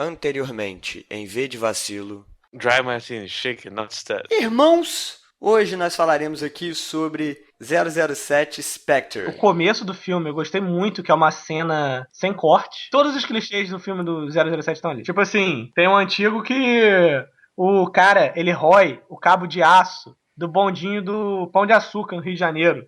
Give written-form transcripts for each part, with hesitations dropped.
Anteriormente, em V de Vacilo. Dry Martini, shake, not stir. Irmãos, hoje nós falaremos aqui sobre 007 Spectre. O começo do filme eu gostei muito, que é uma cena sem corte. Todos os clichês do filme do 007 estão ali. Tipo assim, tem um antigo que o cara, ele rói o cabo de aço do bondinho do Pão de Açúcar no Rio de Janeiro.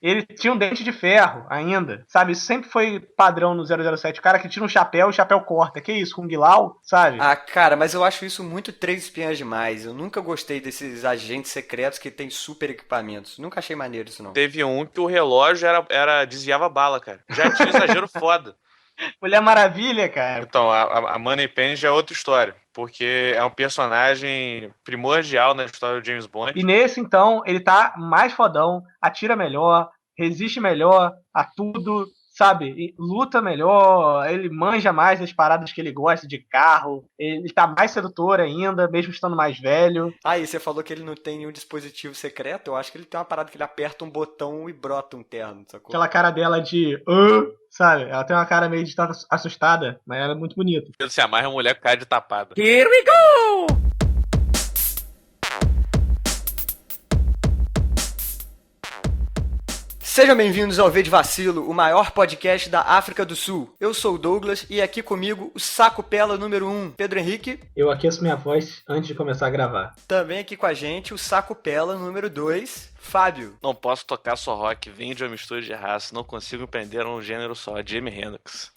Ele tinha um dente de ferro ainda, sabe? Isso sempre foi padrão no 007. O cara que tira um chapéu, o chapéu corta. Que isso, Kung Lao, sabe? Ah, cara, mas eu acho isso muito Três Espiãs demais. Eu nunca gostei desses agentes secretos que têm super equipamentos. Nunca achei maneiro isso, não. Teve um que o relógio desviava bala, cara. Já tinha exagero foda. Mulher Maravilha, cara. Então, a Moneypenny já é outra história. Porque é um personagem primordial na história do James Bond. E nesse, então, ele tá mais fodão, atira melhor, resiste melhor a tudo, sabe? E luta melhor, ele manja mais das paradas que ele gosta de carro, ele tá mais sedutor ainda, mesmo estando mais velho. Ah, e você falou que ele não tem nenhum dispositivo secreto? Eu acho que ele tem uma parada que ele aperta um botão e brota um terno, sacou? Aquela cara dela de... sabe? Ela tem uma cara meio de estar assustada, mas ela é muito bonita. Ele se amarra uma mulher com cara de tapada. Here we go! Sejam bem-vindos ao V de Vacilo, o maior podcast da África do Sul. Eu sou o Douglas e aqui comigo o Saco Pela número 1, Pedro Henrique. Eu aqueço minha voz antes de começar a gravar. Também aqui com a gente o Saco Pela número 2, Fábio. Não posso tocar só rock, vem de uma mistura de raça, não consigo empreender um gênero só, Jimi Hendrix.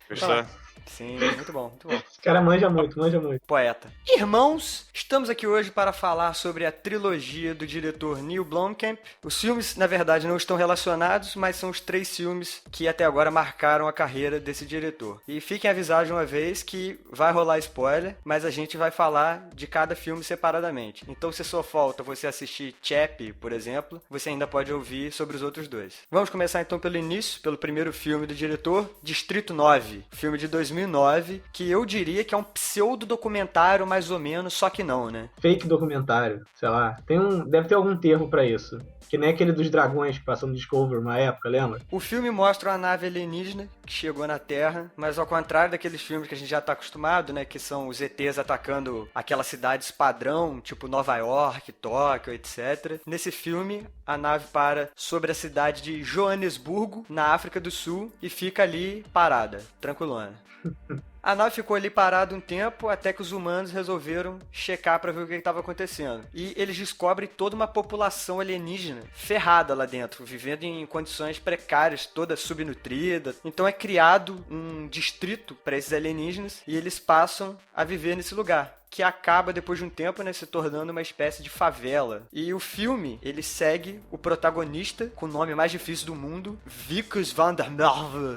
Gostou? Sim, muito bom, muito bom. Esse cara manja muito, manja muito. Poeta. Irmãos, estamos aqui hoje para falar sobre a trilogia do diretor Neil Blomkamp. Os filmes, na verdade, não estão relacionados, mas são os 3 filmes que até agora marcaram a carreira desse diretor. E fiquem avisados de uma vez que vai rolar spoiler, mas a gente vai falar de cada filme separadamente. Então, se só falta você assistir Chappie, por exemplo, você ainda pode ouvir sobre os outros 2. Vamos começar então pelo início, pelo primeiro filme do diretor, Distrito 9, filme de 2009, que eu diria que é um pseudo-documentário mais ou menos, só que não, né? Fake documentário, sei lá. Deve ter algum termo pra isso. Que nem aquele dos dragões que passou no Discovery uma época, lembra? O filme mostra uma nave alienígena que chegou na Terra, mas ao contrário daqueles filmes que a gente já tá acostumado, né? Que são os ETs atacando aquelas cidades padrão, tipo Nova York, Tóquio, etc. Nesse filme, a nave para sobre a cidade de Joanesburgo, na África do Sul, e fica ali parada, tranquilona. A nave ficou ali parada um tempo até que os humanos resolveram checar para ver o que estava acontecendo. E eles descobrem toda uma população alienígena ferrada lá dentro, vivendo em condições precárias, toda subnutrida. Então é criado um distrito para esses alienígenas e eles passam a viver nesse lugar, que acaba, depois de um tempo, né, se tornando uma espécie de favela. E o filme, ele segue o protagonista, com o nome mais difícil do mundo, Wikus van der Merwe.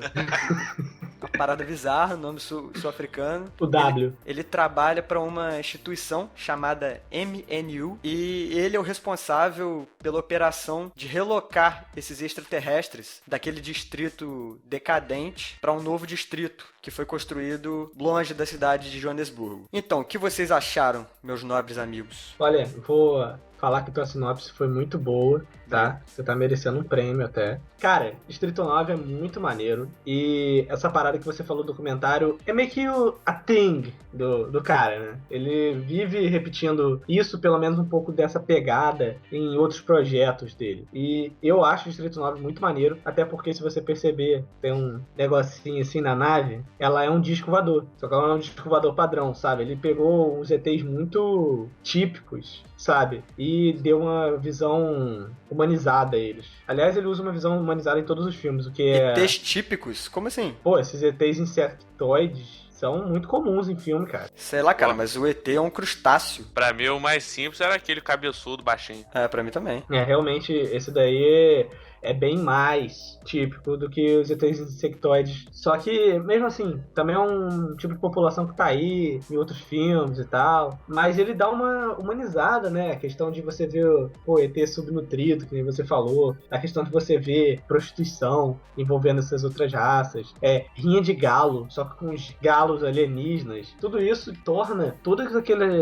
Uma parada bizarra, nome sul-africano. O W. Ele trabalha para uma instituição chamada MNU e ele é o responsável pela operação de relocar esses extraterrestres daquele distrito decadente para um novo distrito que foi construído longe da cidade de Joanesburgo. Então, o que vocês acharam, meus nobres amigos? Olha, vou falar que tua sinopse foi muito boa, tá? Você tá merecendo um prêmio até. Cara, Distrito 9 é muito maneiro. E essa parada que você falou do documentário é meio que a thing do cara, né? Ele vive repetindo isso, pelo menos um pouco dessa pegada em outros projetos dele. E eu acho Distrito 9 muito maneiro, até porque se você perceber, tem um negocinho assim na nave, ela é um disco voador. Só que ela não é um disco voador padrão, sabe? Ele pegou uns ETs muito típicos, sabe? E deu uma visão humanizada a eles. Aliás, ele usa uma visão humanizada em todos os filmes, o que é... ETs típicos? Como assim? Pô, esses ETs insectoides são muito comuns em filme, cara. Sei lá, cara, mas o ET é um crustáceo. Pra mim, o mais simples era aquele cabeçudo baixinho. É, pra mim também. É, realmente, esse daí é bem mais típico do que os ETs insectoides. Só que, mesmo assim, também é um tipo de população que tá aí em outros filmes e tal. Mas ele dá uma humanizada, né? A questão de você ver o ET subnutrido, que nem você falou. A questão de você ver prostituição envolvendo essas outras raças. Rinha de galo, só que com os galos alienígenas. Tudo isso torna toda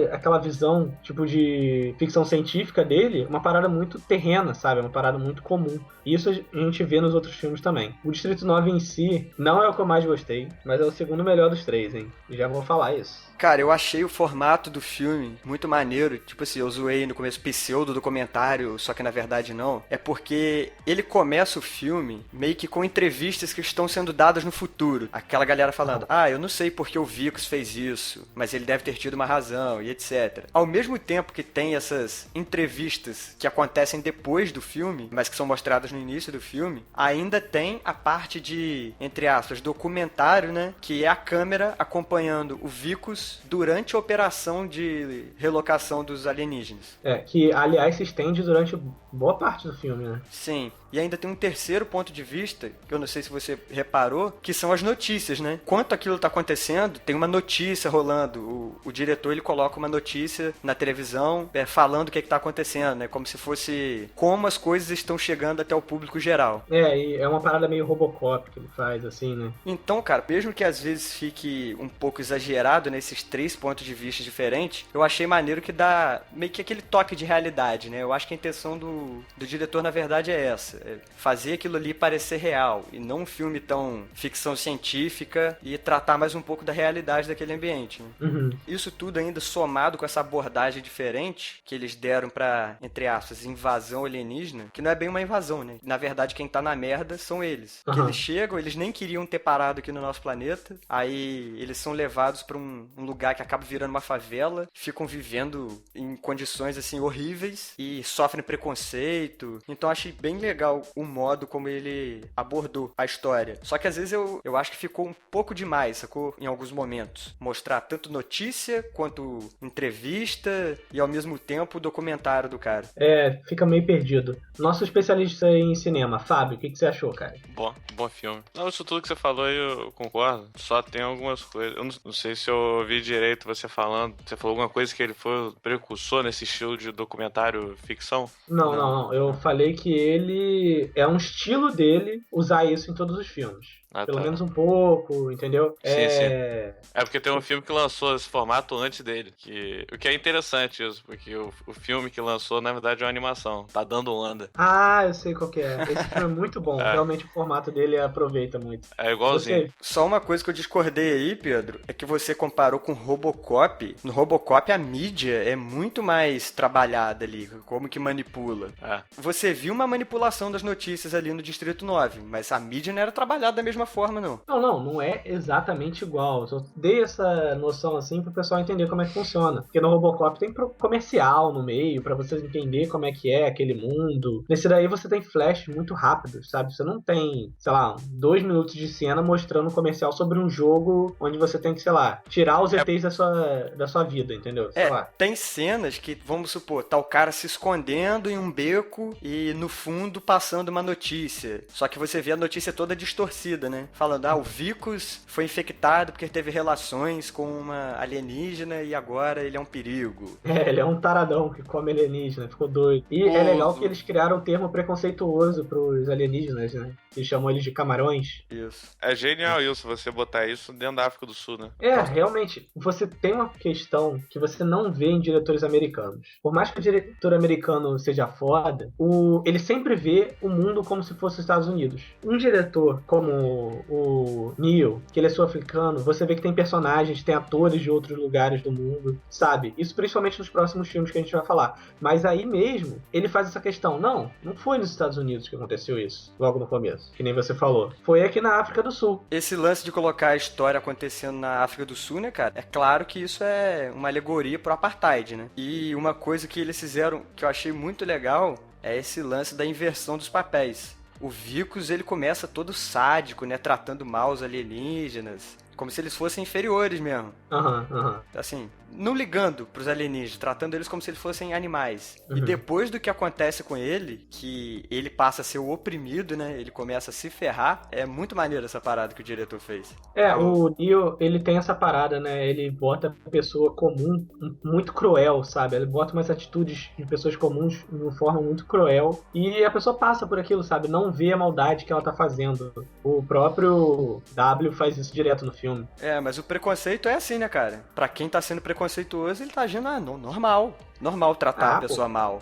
aquela visão, tipo, de ficção científica dele, uma parada muito terrena, sabe? Uma parada muito comum. E isso a gente vê nos outros filmes também. O Distrito 9 em si não é o que eu mais gostei, mas é o segundo melhor dos três, hein? Já vou falar isso. Cara, eu achei o formato do filme muito maneiro. Tipo assim, eu zoei no começo pseudo-documentário, só que na verdade não. É porque ele começa o filme meio que com entrevistas que estão sendo dadas no futuro. Aquela galera falando, eu não sei porque o Vicus fez isso, mas ele deve ter tido uma razão e etc. Ao mesmo tempo que tem essas entrevistas que acontecem depois do filme, mas que são mostradas no início do filme, ainda tem a parte de, entre aspas, documentário, né? Que é a câmera acompanhando o Vicus durante a operação de relocação dos alienígenas. Que aliás se estende durante boa parte do filme, né? Sim. E ainda tem um terceiro ponto de vista, que eu não sei se você reparou, que são as notícias, né? Enquanto aquilo tá acontecendo, tem uma notícia rolando. O diretor, ele coloca uma notícia na televisão, falando o que tá acontecendo, né? Como se fosse como as coisas estão chegando até o público geral. E é uma parada meio Robocop que ele faz, assim, né? Então, cara, mesmo que às vezes fique um pouco exagerado nesses três pontos de vista diferentes, eu achei maneiro que dá meio que aquele toque de realidade, né? Eu acho que a intenção do diretor, na verdade, é essa. Fazer aquilo ali parecer real e não um filme tão ficção científica e tratar mais um pouco da realidade daquele ambiente, né? Uhum. Isso tudo ainda somado com essa abordagem diferente que eles deram pra, entre aspas, invasão alienígena, que não é bem uma invasão, né? Na verdade, quem tá na merda são eles. Que eles chegam, eles nem queriam ter parado aqui no nosso planeta, aí eles são levados pra um lugar que acaba virando uma favela, ficam vivendo em condições, assim, horríveis e sofrem preconceito. Então, achei bem legal o modo como ele abordou a história. Só que às vezes eu acho que ficou um pouco demais, sacou? Em alguns momentos. Mostrar tanto notícia quanto entrevista e ao mesmo tempo o documentário do cara. Fica meio perdido. Nosso especialista em cinema, Fábio, o que você achou, cara? Bom filme. Não, isso tudo que você falou eu concordo. Só tem algumas coisas. Eu não sei se eu ouvi direito você falando. Você falou alguma coisa que ele foi o precursor nesse estilo de documentário ficção? Não. Eu falei que ele é um estilo dele usar isso em todos os filmes. Pelo menos um pouco, entendeu? Sim. É porque tem um filme que lançou esse formato antes dele. O que é interessante isso, porque o filme que lançou, na verdade, é uma animação. Tá dando onda. Eu sei qual que é. Esse filme é muito bom. Realmente o formato dele aproveita muito. É igualzinho. Só uma coisa que eu discordei aí, Pedro, é que você comparou com Robocop. No Robocop, a mídia é muito mais trabalhada ali, como que manipula. Você viu uma manipulação das notícias ali no Distrito 9, mas a mídia não era trabalhada da mesma forma, não. Não é exatamente igual. Só dei essa noção assim pro pessoal entender como é que funciona. Porque no Robocop tem comercial no meio, pra vocês entenderem como é que é aquele mundo. Nesse daí você tem flash muito rápido, sabe? Você não tem, sei lá, 2 minutos de cena mostrando um comercial sobre um jogo onde você tem que, sei lá, tirar os ETs da sua vida, entendeu? Sei lá. Tem cenas que, vamos supor, tá o cara se escondendo em um beco e no fundo passando uma notícia. Só que você vê a notícia toda distorcida, né? Falando, o Vicus foi infectado porque teve relações com uma alienígena e agora ele é um perigo. Ele é um taradão que come alienígena, ficou doido. E é legal que eles criaram um termo preconceituoso pros alienígenas, né? Eles chamam eles de camarões. Isso. É genial isso, você botar isso dentro da África do Sul, né? Realmente, você tem uma questão que você não vê em diretores americanos. Por mais que o diretor americano seja foda, ele sempre vê o mundo como se fosse os Estados Unidos. Um diretor como o Neil, que ele é sul-africano, você vê que tem personagens, tem atores de outros lugares do mundo, sabe? Isso principalmente nos próximos filmes que a gente vai falar. Mas aí mesmo, ele faz essa questão. Não foi nos Estados Unidos que aconteceu isso, logo no começo, que nem você falou. Foi aqui na África do Sul. Esse lance de colocar a história acontecendo na África do Sul, né, cara? É claro que isso é uma alegoria pro apartheid, né? E uma coisa que eles fizeram, que eu achei muito legal, é esse lance da inversão dos papéis. O Vicus, ele começa todo sádico, né? Tratando mal os alienígenas. Como se eles fossem inferiores mesmo. Assim, não ligando pros alienígenas, tratando eles como se eles fossem animais. E depois do que acontece com ele, que ele passa a ser o oprimido, né? Ele começa a se ferrar. É muito maneiro essa parada que o diretor fez. O Neo, ele tem essa parada, né? Ele bota a pessoa comum muito cruel, sabe? Ele bota umas atitudes de pessoas comuns de uma forma muito cruel. E a pessoa passa por aquilo, sabe? Não vê a maldade que ela tá fazendo. O próprio W faz isso direto no filme. Mas o preconceito é assim, né, cara? Pra quem tá sendo preconceituoso, ele tá agindo normal. normal tratar Ah, a pessoa mal.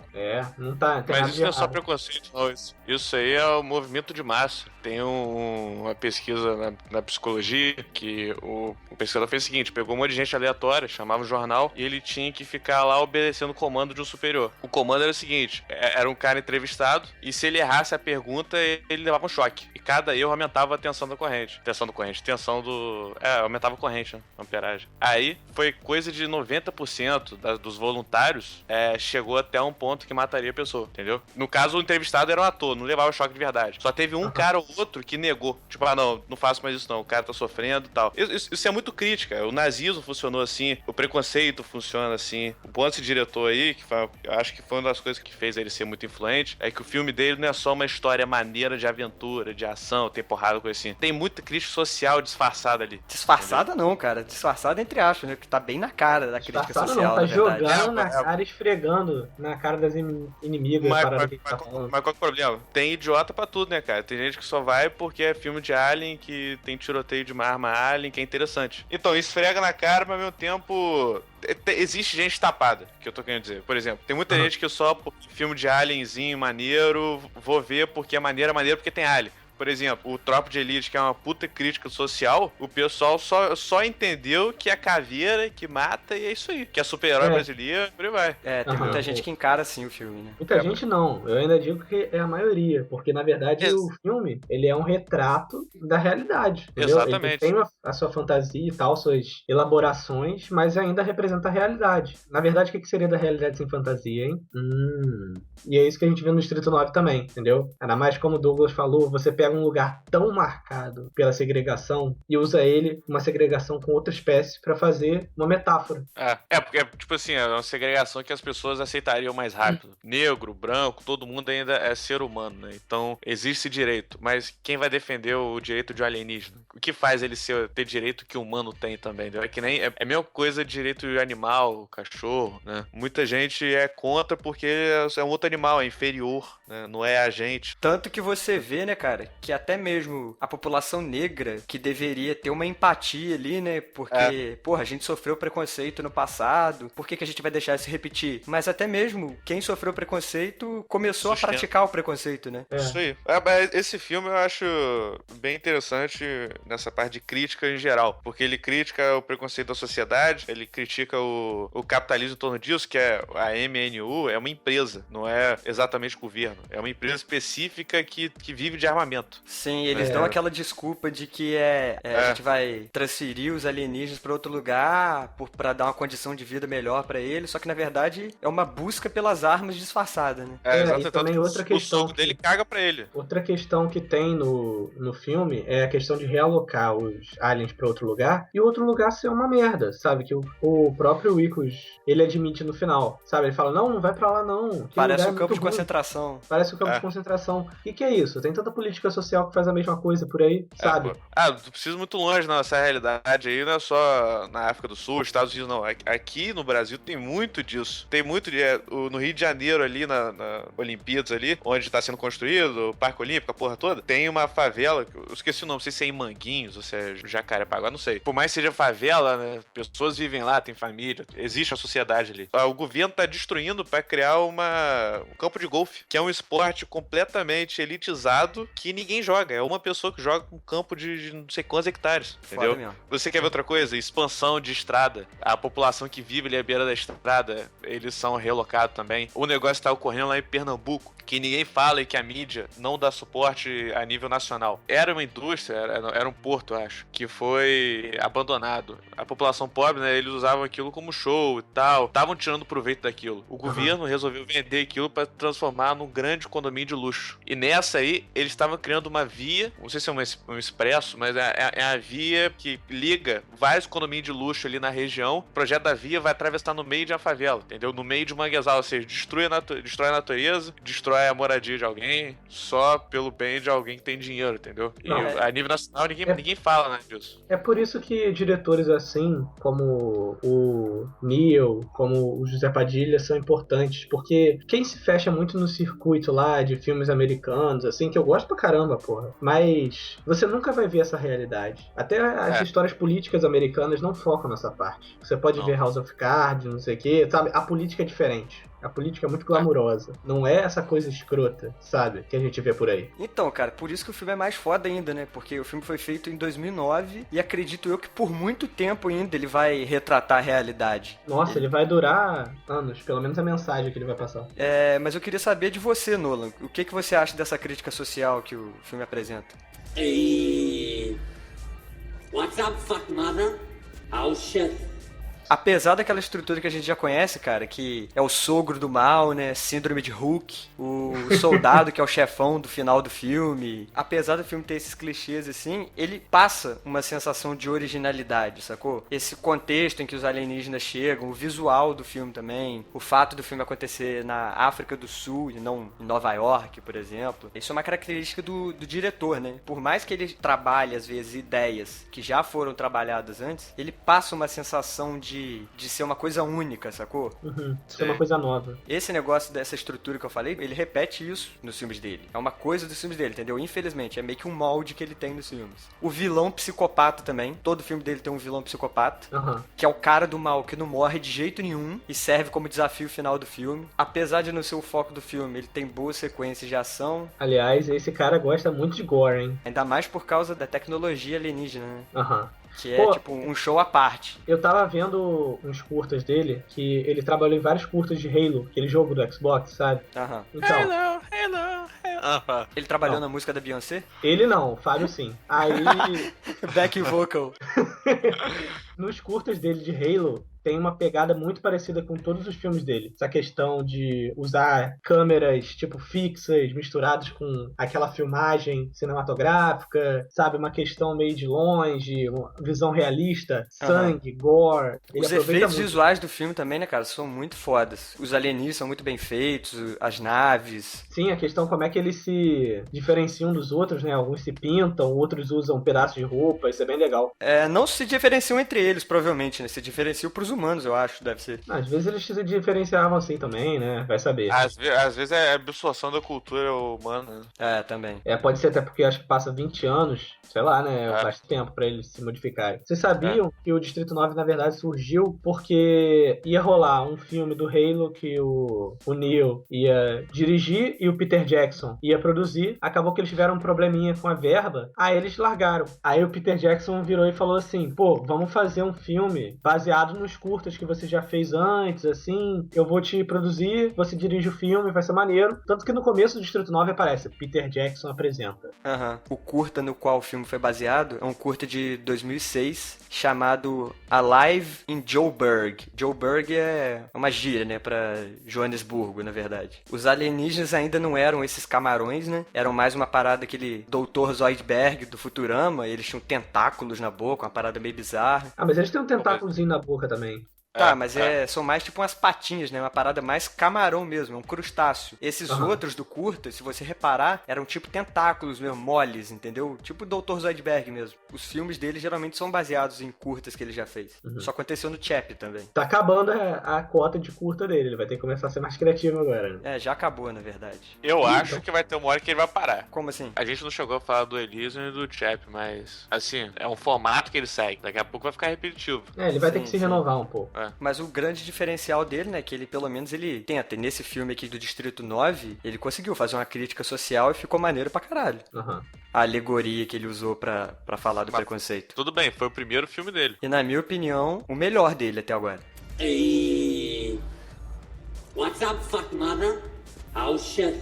Não tá. Tem Mas nada isso de não é só errado. preconceito, não. Isso aí é o movimento de massa. Tem uma pesquisa na psicologia que o pesquisador fez o seguinte: pegou um monte de gente aleatória, chamava um jornal, e ele tinha que ficar lá obedecendo o comando de um superior. O comando era o seguinte: era um cara entrevistado, e se ele errasse a pergunta, ele levava um choque. E cada erro aumentava a tensão da corrente. Aumentava a corrente, né? A amperagem. Aí foi coisa de 90% dos voluntários chegou até um ponto que mataria a pessoa, entendeu? No caso, o entrevistado era um ator, não levava choque de verdade. Só teve um cara ou outro que negou. Tipo, não faço mais isso não, o cara tá sofrendo e tal. Isso é muito crítica. O nazismo funcionou assim, o preconceito funciona assim. O bom desse diretor aí, eu acho que foi uma das coisas que fez ele ser muito influente, é que o filme dele não é só uma história maneira de aventura, de ação, tem porrada, coisa assim. Tem muita crítica social disfarçada ali. Disfarçada não, cara. Disfarçada entre aspas, né? Que tá bem na cara da crítica Disfarçado social, não, tá na verdade. jogando na cara, esfregando na cara das inimigas. Mas qual que é o problema? Tem idiota pra tudo, né, cara? Tem gente que só vai porque é filme de Alien, que tem tiroteio de uma arma Alien, que é interessante. Então, esfrega na cara, mas ao mesmo tempo existe gente tapada, que eu tô querendo dizer. Por exemplo, tem muita gente que só por filme de alienzinho maneiro, vou ver porque é maneiro porque tem alien. Por exemplo, o Tropa de Elite, que é uma puta crítica social, o pessoal só entendeu que é caveira, que mata, e é isso aí. Que é super-herói brasileiro, por aí vai. Tem muita gente que encara assim o filme, né? Muita gente não, eu ainda digo que é a maioria, porque na verdade o filme, ele é um retrato da realidade, entendeu? Exatamente. Ele tem a sua fantasia e tal, suas elaborações, mas ainda representa a realidade. Na verdade, o que seria da realidade sem fantasia, hein? E é isso que a gente vê no Distrito 9 também, entendeu? Ainda mais como o Douglas falou, você pega um lugar tão marcado pela segregação e usa ele, uma segregação com outra espécie, pra fazer uma metáfora. Porque, tipo assim, é uma segregação que as pessoas aceitariam mais rápido. Negro, branco, todo mundo ainda é ser humano, né? Então, existe direito. Mas quem vai defender o direito de um alienígena? O que faz ele ter direito que o humano tem também? Entendeu? É que nem... É a mesma coisa de direito de animal, cachorro, né? Muita gente é contra porque é um outro animal, é inferior, né? Não é a gente. Tanto que você vê, né, cara, que até mesmo a população negra, que deveria ter uma empatia ali, né? Porque, porra, a gente sofreu preconceito no passado, por que a gente vai deixar isso se repetir? Mas até mesmo quem sofreu preconceito começou a praticar o preconceito, né? Isso aí. Esse filme eu acho bem interessante nessa parte de crítica em geral, porque ele critica o preconceito da sociedade, ele critica o capitalismo em torno disso, que é a MNU, é uma empresa, não é exatamente governo, é uma empresa específica que vive de armamento. Sim, eles dão aquela desculpa de que a gente vai transferir os alienígenas para outro lugar pra dar uma condição de vida melhor pra eles, só que na verdade é uma busca pelas armas disfarçada, né? E também outra questão. O soco dele caga pra ele. Outra questão que tem no filme é a questão de realocar os aliens pra outro lugar e o outro lugar ser uma merda, sabe? Que o próprio Wikus, ele admite no final, sabe? Ele fala, não vai pra lá não. Parece um campo de concentração. Parece um campo de concentração. O que é isso? Tem tanta política social que faz a mesma coisa por aí, sabe? Tu precisa muito longe nessa realidade aí, não é só na África do Sul, Estados Unidos, não. Aqui no Brasil tem muito disso. Tem muito no Rio de Janeiro ali, na Olimpíadas ali, onde tá sendo construído, o Parque Olímpico, a porra toda, tem uma favela, eu esqueci o nome, não sei se é em Manguinhos ou se é Jacarepaguá, não sei. Por mais que seja favela, né, pessoas vivem lá, tem família, existe a sociedade ali. O governo tá destruindo pra criar um campo de golfe, que é um esporte completamente elitizado que ninguém joga. É uma pessoa que joga um campo de não sei quantos hectares, entendeu? Você quer ver outra coisa? Expansão de estrada. A população que vive ali à beira da estrada, eles são relocados também. O negócio tá ocorrendo lá em Pernambuco, que ninguém fala e que a mídia não dá suporte a nível nacional. Era uma indústria, era um porto, acho, que foi abandonado. A população pobre, né, eles usavam aquilo como show e tal, estavam tirando proveito daquilo. O governo resolveu vender aquilo para transformar num grande condomínio de luxo. E nessa aí, eles estavam criando uma via, não sei se é um expresso, mas é a via que liga vários condomínios de luxo ali na região. O projeto da via vai atravessar no meio de uma favela, entendeu? No meio de um manguezal, ou seja, destrói a natureza, destrói destrói a moradia de alguém só pelo bem de alguém que tem dinheiro, entendeu? E a nível nacional ninguém fala, né, disso. É por isso que diretores assim, como o Neil, como o José Padilha, são importantes, porque quem se fecha muito no circuito lá de filmes americanos, assim, que eu gosto pra caramba, porra, mas você nunca vai ver essa realidade. Até as histórias políticas americanas não focam nessa parte. Você pode ver House of Cards, não sei o quê, sabe? A política é diferente. A política é muito glamurosa. Não é essa coisa escrota, sabe? Que a gente vê por aí. Então, cara, por isso que o filme é mais foda ainda, né? Porque o filme foi feito em 2009 e acredito eu que por muito tempo ainda ele vai retratar a realidade. Nossa, ele vai durar anos, pelo menos a mensagem que ele vai passar. Mas eu queria saber de você, Nolan. O que você acha dessa crítica social que o filme apresenta? Hey, what's up, fuck mother? Oh shit. Apesar daquela estrutura que a gente já conhece, cara, que é o sogro do mal, né? Síndrome de Hulk, o soldado que é o chefão do final do filme. Apesar do filme ter esses clichês assim, ele passa uma sensação de originalidade, sacou? Esse contexto em que os alienígenas chegam, o visual do filme também, o fato do filme acontecer na África do Sul e não em Nova York, por exemplo. Isso é uma característica do diretor, né? Por mais que ele trabalhe, às vezes, ideias que já foram trabalhadas antes, ele passa uma sensação de ser uma coisa única, sacou? Ser uma coisa nova. Esse negócio dessa estrutura que eu falei, ele repete isso nos filmes dele. É uma coisa dos filmes dele, entendeu? Infelizmente, é meio que um molde que ele tem nos filmes. O vilão psicopata também. Todo filme dele tem um vilão psicopata. Que é o cara do mal que não morre de jeito nenhum e serve como desafio final do filme. Apesar de não ser o foco do filme, ele tem boas sequências de ação. Aliás, esse cara gosta muito de gore, hein? Ainda mais por causa da tecnologia alienígena, né? Que é, Pô, tipo, um show à parte. Eu tava vendo uns curtas dele, que ele trabalhou em vários curtas de Halo, aquele jogo do Xbox, sabe? Então, Hello. Ele trabalhou na música da Beyoncé? ele não, o Fábio sim. Aí, Back vocal. nos curtas dele de Halo, tem uma pegada muito parecida com todos os filmes dele. Essa questão de usar câmeras, tipo, fixas, misturadas com aquela filmagem cinematográfica, sabe? Uma questão meio de longe, uma visão realista, sangue, gore. Ele Os aproveita efeitos muito. visuais do filme também, né, cara, são muito fodas. Os alienígenas são muito bem feitos, as naves. Sim, a questão como é que eles se diferenciam dos outros, né? Alguns se pintam, outros usam pedaços de roupa, isso é bem legal. Não se diferenciam entre eles, provavelmente, né? Se diferenciam pros humanos, eu acho, deve ser. Às vezes eles se diferenciavam assim também, né? Vai saber. Às vezes é a absorção da cultura humana. Também. Pode ser até porque acho que passa 20 anos, sei lá, né? Faz tempo pra eles se modificarem. Vocês sabiam que o Distrito 9, na verdade, surgiu porque ia rolar um filme do Halo que o Neil ia dirigir e o Peter Jackson ia produzir. Acabou que eles tiveram um probleminha com a verba, aí eles largaram. Aí o Peter Jackson virou e falou assim, pô, vamos fazer um filme baseado nos curtas que você já fez antes, assim, eu vou te produzir, você dirige o filme, vai ser maneiro. Tanto que no começo do Distrito 9 aparece, Peter Jackson apresenta. O curta no qual o filme foi baseado é um curta de 2006 chamado Alive in Joburg. Joburg é uma gíria, né, pra Joanesburgo, na verdade. Os alienígenas ainda não eram esses camarões, né, eram mais uma parada aquele Dr. Zoidberg do Futurama, eles tinham tentáculos na boca, uma parada meio bizarra. Mas eles têm um tentáculozinho na boca também. Mas são mais tipo umas patinhas, né? Uma parada mais camarão mesmo, é um crustáceo. Esses outros do curta, se você reparar, eram tipo tentáculos mesmo, moles, entendeu? Tipo o Dr. Zoidberg mesmo. Os filmes dele geralmente são baseados em curtas que ele já fez. Isso aconteceu no Chap também. Tá acabando a cota de curta dele, ele vai ter que começar a ser mais criativo agora. Já acabou, na verdade. Eu acho que vai ter uma hora que ele vai parar. Como assim? A gente não chegou a falar do Elysium e do Chap, mas, assim, é um formato que ele segue. Daqui a pouco vai ficar repetitivo. Ele vai ter que se renovar um pouco. Mas o grande diferencial dele, né, que ele pelo menos ele tenta. E nesse filme aqui do Distrito 9, ele conseguiu fazer uma crítica social e ficou maneiro pra caralho. A alegoria que ele usou pra falar do preconceito. Tudo bem, foi o primeiro filme dele. E na minha opinião, o melhor dele até agora. Hey, what's up, fuck mother? Oh shit.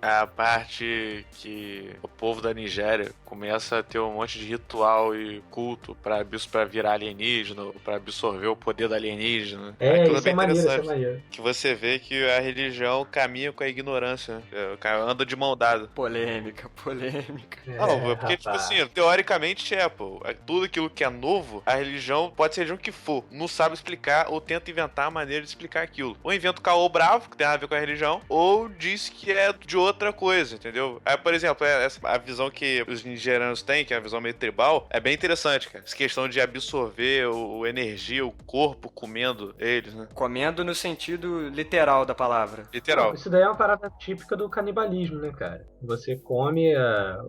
É a parte que o povo da Nigéria começa a ter um monte de ritual e culto pra virar alienígena, pra absorver o poder do alienígena. Aquilo Isso é maneiro, isso é maneiro. Que você vê que a religião caminha com a ignorância, né? Anda de mão dada. Polêmica. Não, porque, tipo assim, teoricamente pô. Tudo aquilo que é novo, a religião pode ser o que for. Não sabe explicar ou tenta inventar a maneira de explicar aquilo. Ou inventa o caô bravo, que tem a ver com a religião, ou diz que é de outra coisa, entendeu? Aí, por exemplo, a visão que os nigerianos têm, que é a visão meio tribal, é bem interessante, cara. Essa questão de absorver a energia, o corpo comendo eles, né? Comendo no sentido literal da palavra. Literal. Isso daí é uma parada típica do canibalismo, né, cara? Você come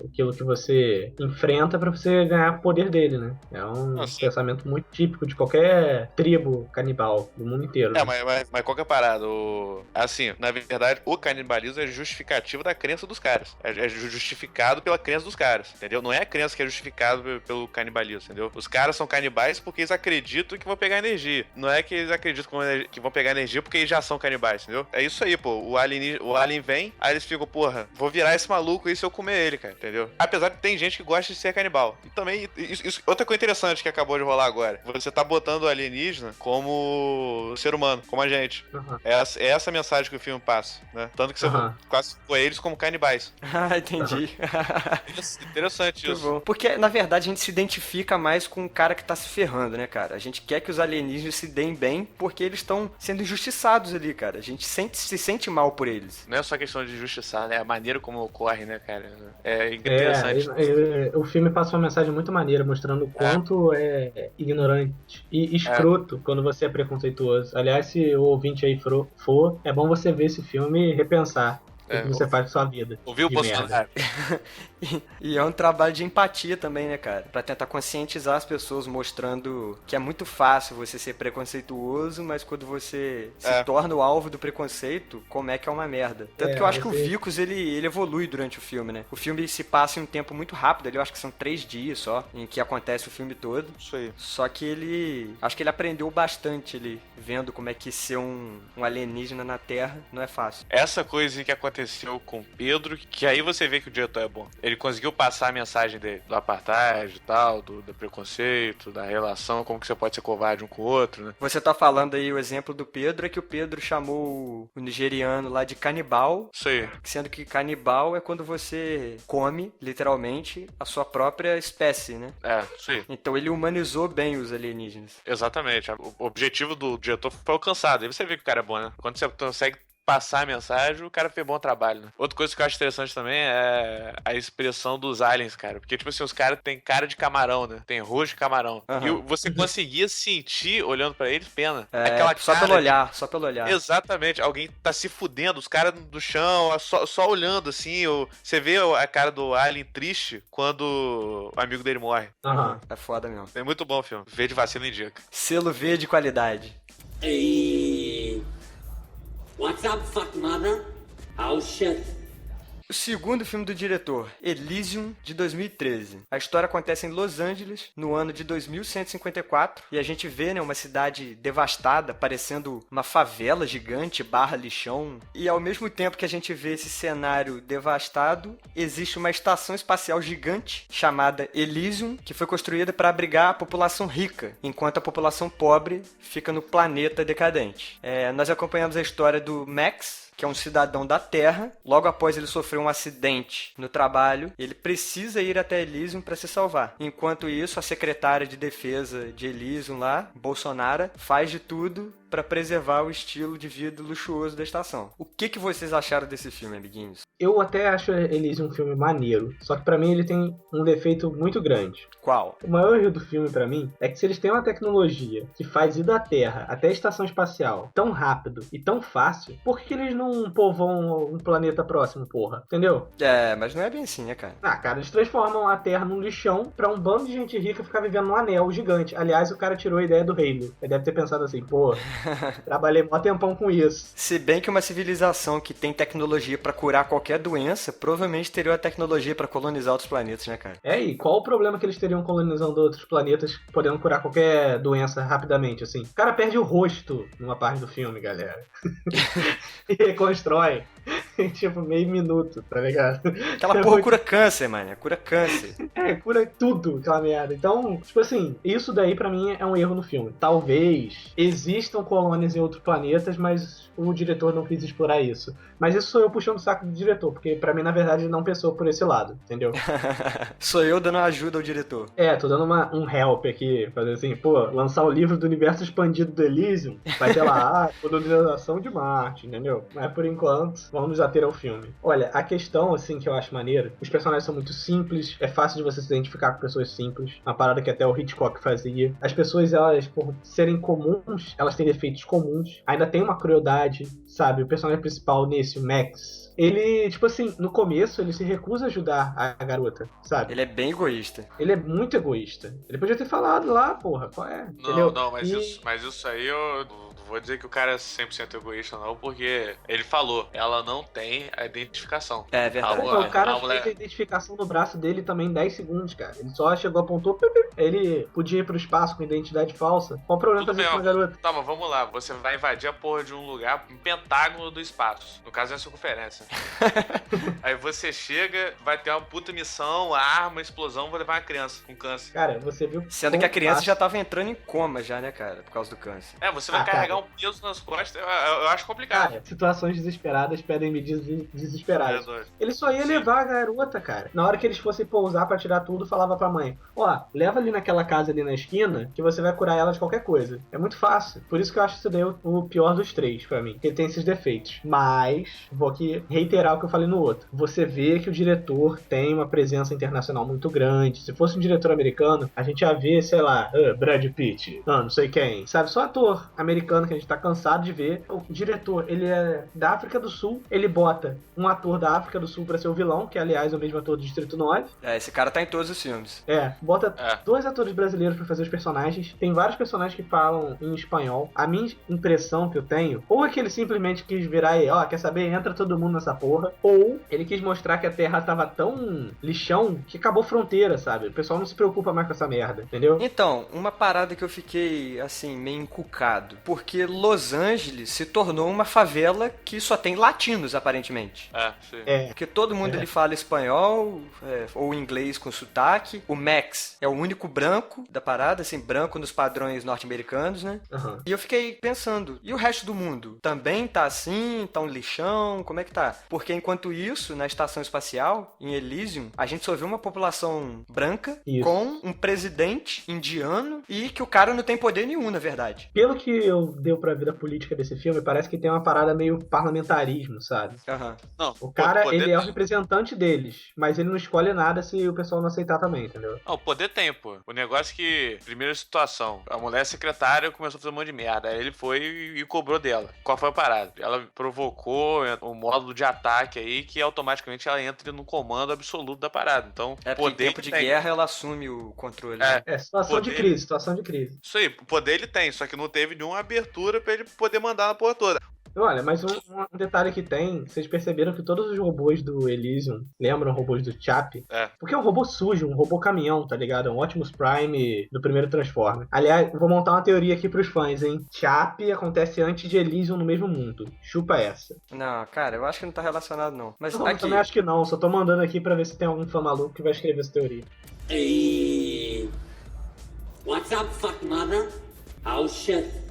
aquilo que você enfrenta pra você ganhar poder dele, né? É um pensamento muito típico de qualquer tribo canibal do mundo inteiro. Né? Mas qual que é a parada? Assim, na verdade, o canibalismo é justificativo da crença dos caras. É justificado pela crença dos caras, entendeu? Não é a crença que é justificada pelo canibalismo, entendeu? Os caras são canibais porque eles acreditam que vão pegar energia. Não é que eles acreditam que vão pegar energia porque eles já são canibais, entendeu? É isso aí, pô. O alien vem, aí eles ficam, porra, vou virar esse maluco aí se eu comer ele, cara, entendeu? Apesar de tem gente que gosta de ser canibal. E também, outra coisa interessante que acabou de rolar agora. Você tá botando o alienígena como ser humano, como a gente. Uhum. É essa a mensagem que o filme passa, né? Tanto que você classificou eles como canibais. Ah, entendi. Interessante Muito isso. bom. Porque, na verdade, a gente se identifica mais com o cara que tá se ferrando, né, cara? A gente quer que os alienígenas se deem bem porque eles estão sendo injustiçados ali, cara. A gente se sente mal por eles. Não é só questão de injustiçar, né? A maneira como ocorre, né, cara? É interessante. O filme passa uma mensagem muito maneira, mostrando o quanto é ignorante e escroto quando você é preconceituoso. Aliás, se o ouvinte aí for, é bom você ver esse filme e repensar o que você faz com sua vida. Ouviu o Bolsonaro? E é um trabalho de empatia também, né, cara? Pra tentar conscientizar as pessoas, mostrando que é muito fácil você ser preconceituoso, mas quando você se torna o alvo do preconceito, como é que é uma merda. Tanto que eu acho que o Vicus, ele evolui durante o filme, né? O filme se passa em um tempo muito rápido, eu acho que são 3 dias só, em que acontece o filme todo. Isso aí. Só que acho que ele aprendeu bastante ali, vendo como é que ser um alienígena na Terra não é fácil. Essa coisa que aconteceu com Pedro, que aí você vê que o diretor é bom. Ele conseguiu passar a mensagem dele, do apartheid e tal, do preconceito, da relação, como que você pode ser covarde um com o outro, né? Você tá falando aí o exemplo do Pedro, é que o Pedro chamou o nigeriano lá de canibal. Isso aí. Sendo que canibal é quando você come, literalmente, a sua própria espécie, né? Isso aí. Então ele humanizou bem os alienígenas. Exatamente. O objetivo do diretor foi alcançado. Aí você vê que o cara é bom, né? Quando você consegue passar a mensagem, o cara fez bom trabalho, né? Outra coisa que eu acho interessante também é a expressão dos aliens, cara. Porque, tipo assim, os caras têm cara de camarão, né? Tem rosto de camarão. E você conseguia sentir, olhando pra eles, pena. Aquela só cara só pelo olhar. Exatamente. Alguém tá se fudendo, os caras do chão, só olhando, assim. Você vê a cara do alien triste quando o amigo dele morre. É foda mesmo. É muito bom o filme. V de vacina indica. Selo V de qualidade. What's up, fuck mother? Oh shit. O segundo filme do diretor, Elysium, de 2013. A história acontece em Los Angeles, no ano de 2154, e a gente vê, né, uma cidade devastada, parecendo uma favela gigante / lixão. E ao mesmo tempo que a gente vê esse cenário devastado, existe uma estação espacial gigante chamada Elysium, que foi construída para abrigar a população rica, enquanto a população pobre fica no planeta decadente. Nós acompanhamos a história do Max, que é um cidadão da Terra. Logo após ele sofrer um acidente no trabalho, ele precisa ir até Elysium para se salvar. Enquanto isso, a secretária de defesa de Elysium lá, Bolsonaro, faz de tudo para preservar o estilo de vida luxuoso da estação. O que vocês acharam desse filme, amiguinhos? Eu até acho Elysium um filme maneiro, só que pra mim ele tem um defeito muito grande. Qual? O maior erro do filme pra mim é que se eles têm uma tecnologia que faz ir da Terra até a estação espacial tão rápido e tão fácil, por que eles não povoam um planeta próximo, porra? Entendeu? Mas não é bem assim, né, cara? Cara, eles transformam a Terra num lixão pra um bando de gente rica ficar vivendo num anel gigante. Aliás, o cara tirou a ideia do Halo. Ele deve ter pensado assim, porra, trabalhei mó tempão com isso. Se bem que uma civilização que tem tecnologia pra curar qualquer doença, provavelmente teria a tecnologia pra colonizar outros planetas, né, cara? E qual o problema que eles teriam colonizando outros planetas, podendo curar qualquer doença rapidamente, assim? O cara perde o rosto numa parte do filme, galera. E reconstrói. em tipo meio minuto, tá ligado? Aquela porra cura câncer, mano. Cura câncer. Cura tudo, aquela merda. Então, tipo assim, isso daí pra mim é um erro no filme. Talvez existam colônias em outros planetas, mas o diretor não quis explorar isso. Mas isso sou eu puxando o saco do diretor, porque pra mim, na verdade, ele não pensou por esse lado, entendeu? Sou eu dando ajuda ao diretor. Tô dando um help aqui, fazer assim, lançar o livro do universo expandido do Elysium, vai ter lá, colonização de Marte, entendeu? Mas por enquanto, vamos ater ao filme. Olha, a questão, assim, que eu acho maneira, os personagens são muito simples, é fácil de você se identificar com pessoas simples, uma parada que até o Hitchcock fazia. As pessoas, elas, por serem comuns, elas têm defeitos comuns, ainda tem uma crueldade, sabe? O personagem principal nesse, o Max, ele, tipo assim, no começo ele se recusa a ajudar a garota, sabe? Ele é bem egoísta. Ele é muito egoísta. Ele podia ter falado lá, porra, qual é? Entendeu? Não, mas isso aí eu não vou dizer que o cara é 100% egoísta, não, porque ele falou, ela não tem a identificação. É verdade. O cara fez a identificação no braço dele também em 10 segundos, cara. Ele só chegou, apontou, ele podia ir pro espaço com identidade falsa. Qual o problema Tudo fazer isso com uma garota? Tá, mas vamos lá, você vai invadir a porra de um lugar, um pentágono do espaço. No caso é a circunferência. Aí você chega, vai ter uma puta missão, arma, explosão, vai levar uma criança com câncer. Cara, você viu... Sendo que a criança já tava entrando em coma já, né, cara? Por causa do câncer. Você vai carregar um peso nas costas, eu acho complicado. Cara, situações desesperadas pedem medidas desesperadas. É, Ele só ia levar a garota, cara. Na hora que eles fossem pousar pra tirar tudo, falava pra mãe, leva ali naquela casa ali na esquina, que você vai curar ela de qualquer coisa. É muito fácil. Por isso que eu acho isso daí o pior dos três, pra mim. Porque ele tem esses defeitos. Mas, vou aqui reiterar o que eu falei no outro. Você vê que o diretor tem uma presença internacional muito grande. Se fosse um diretor americano, a gente ia ver, sei lá, Brad Pitt, não sei quem. Sabe, só ator americano que a gente tá cansado de ver. O diretor, ele é da África do Sul, ele bota um ator da África do Sul pra ser o vilão, que aliás é o mesmo ator do Distrito 9. Esse cara tá em todos os filmes. Bota 2 atores brasileiros pra fazer os personagens. Tem vários personagens que falam em espanhol. A minha impressão que eu tenho, ou é que ele simplesmente quis virar e, quer saber, entra todo mundo nessa porra, ou ele quis mostrar que a Terra tava tão lixão que acabou fronteira, sabe? O pessoal não se preocupa mais com essa merda, entendeu? Então, uma parada que eu fiquei, assim, meio encucado, porque Los Angeles se tornou uma favela que só tem latinos, aparentemente. Sim. Porque todo mundo ele fala espanhol, ou inglês com sotaque. O Max é o único branco da parada, assim, branco nos padrões norte-americanos, né? Uhum. E eu fiquei pensando, e o resto do mundo? Também tá assim? Tá um lixão? Como é que tá? Porque enquanto isso, na estação espacial, em Elysium, a gente só vê uma população branca com um presidente indiano e que o cara não tem poder nenhum, na verdade. Pelo que eu deu pra ver a política desse filme, parece que tem uma parada meio parlamentarismo, sabe? Não, O cara, ele é o representante deles, mas ele não escolhe nada se o pessoal não aceitar também, entendeu? Não, o poder tem, pô. O negócio é que, primeira situação, a mulher secretária começou a fazer um monte de merda. Aí ele foi e cobrou dela. Qual foi a parada? Ela provocou um módulo de ataque aí que automaticamente ela entra no comando absoluto da parada. Então, porque em tempo de guerra ela assume o controle. Situação de crise. Isso aí, o poder ele tem, só que não teve nenhuma abertura pra ele poder mandar na porra toda. Olha, mas um detalhe que tem, vocês perceberam que todos os robôs do Elysium lembram robôs do Chap? Porque é um robô sujo, um robô caminhão, tá ligado? É um Optimus Prime do primeiro Transformer. Aliás, vou montar uma teoria aqui pros fãs, hein? Chap acontece antes de Elysium no mesmo mundo. Chupa essa. Não, cara, eu acho que não tá relacionado, não. Mas eu aqui... também acho que não, só tô mandando aqui pra ver se tem algum fã maluco que vai escrever essa teoria. Hey, what's up, fuck mother? Oh shit.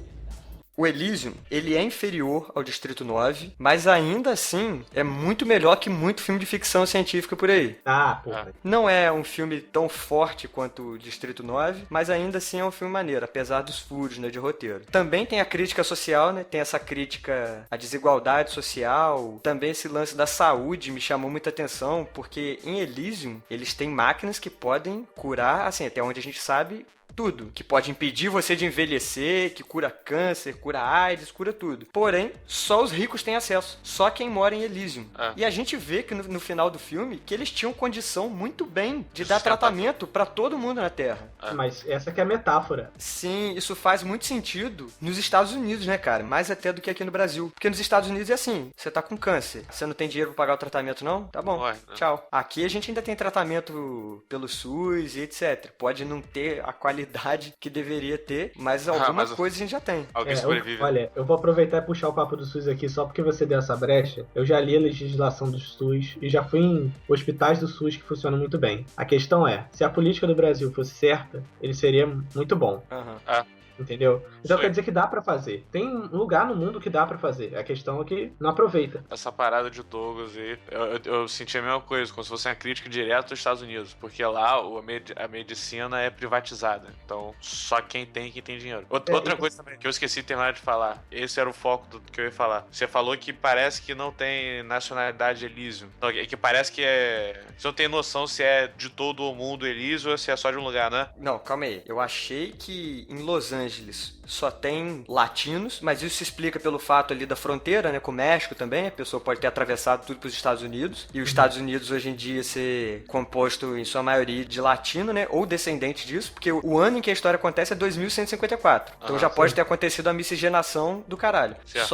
O Elysium, ele é inferior ao Distrito 9, mas ainda assim é muito melhor que muito filme de ficção científica por aí. Porra. Não é um filme tão forte quanto o Distrito 9, mas ainda assim é um filme maneiro, apesar dos furos, né, de roteiro. Também tem a crítica social, né? Tem essa crítica à desigualdade social, também esse lance da saúde me chamou muita atenção, porque em Elysium eles têm máquinas que podem curar, assim, até onde a gente sabe, tudo, que pode impedir você de envelhecer, que cura câncer, cura AIDS, cura tudo. Porém, só os ricos têm acesso, só quem mora em Elysium. E a gente vê que no final do filme, que eles tinham condição muito bem de dar tratamento pra todo mundo na Terra. Mas essa que é a metáfora. Sim, isso faz muito sentido nos Estados Unidos, né, cara? Mais até do que aqui no Brasil. Porque nos Estados Unidos é assim, você tá com câncer, você não tem dinheiro pra pagar o tratamento não? Tá bom, tchau. Aqui a gente ainda tem tratamento pelo SUS e etc. Pode não ter a qualidade qualidade que deveria ter, mas alguma coisa a gente já tem. Alguém sobrevive. Olha, eu vou aproveitar e puxar o papo do SUS aqui só porque você deu essa brecha. Eu já li a legislação do SUS e já fui em hospitais do SUS que funcionam muito bem. A questão é, se a política do Brasil fosse certa, ele seria muito bom. Entendeu? Então quer dizer que dá pra fazer. Tem um lugar no mundo que dá pra fazer. A questão é que não aproveita. Essa parada de Douglas aí, eu senti a mesma coisa, como se fosse uma crítica direta dos Estados Unidos, porque lá a medicina é privatizada, então só quem tem dinheiro. Outra coisa também que eu esqueci de terminar de falar, esse era o foco do que eu ia falar. Você falou que parece que não tem nacionalidade Elysium. Não, que parece que você não tem noção se é de todo o mundo Elysium ou se é só de um lugar, né? Não, calma aí. Eu achei que em Los Angeles só tem latinos, mas isso se explica pelo fato ali da fronteira, né, com o México também. A pessoa pode ter atravessado tudo para os Estados Unidos. E os Estados Unidos hoje em dia ser composto em sua maioria de latino, né, ou descendente disso, porque o ano em que a história acontece é 2154. Então já pode ter acontecido a miscigenação do caralho. Certo.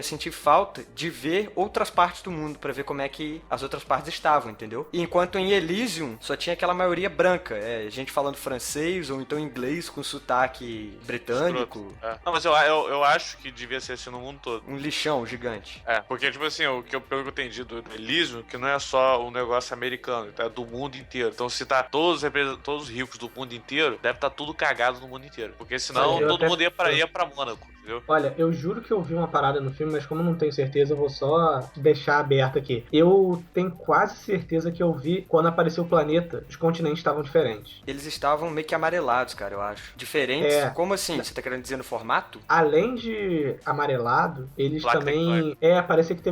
Senti falta de ver outras partes do mundo para ver como é que as outras partes estavam, entendeu? E enquanto em Elysium só tinha aquela maioria branca, gente falando francês ou então inglês com sotaque britânico. Não, mas eu acho que devia ser assim no mundo todo. Um lixão gigante. Porque, tipo assim, pelo que eu entendi do Elysium, que não é só um negócio americano, é do mundo inteiro. Então, se tá todos os ricos do mundo inteiro, deve estar tudo cagado no mundo inteiro. Porque senão todo mundo ia pra Mônaco. Entendeu? Olha, eu juro que eu vi uma parada no filme, mas como eu não tenho certeza, eu vou só deixar aberto aqui. Eu tenho quase certeza que eu vi, quando apareceu o planeta, os continentes estavam diferentes. Eles estavam meio que amarelados, cara, eu acho. Diferentes? Como assim? Você tá querendo dizer no formato? Além de amarelado, eles placa também... parecia que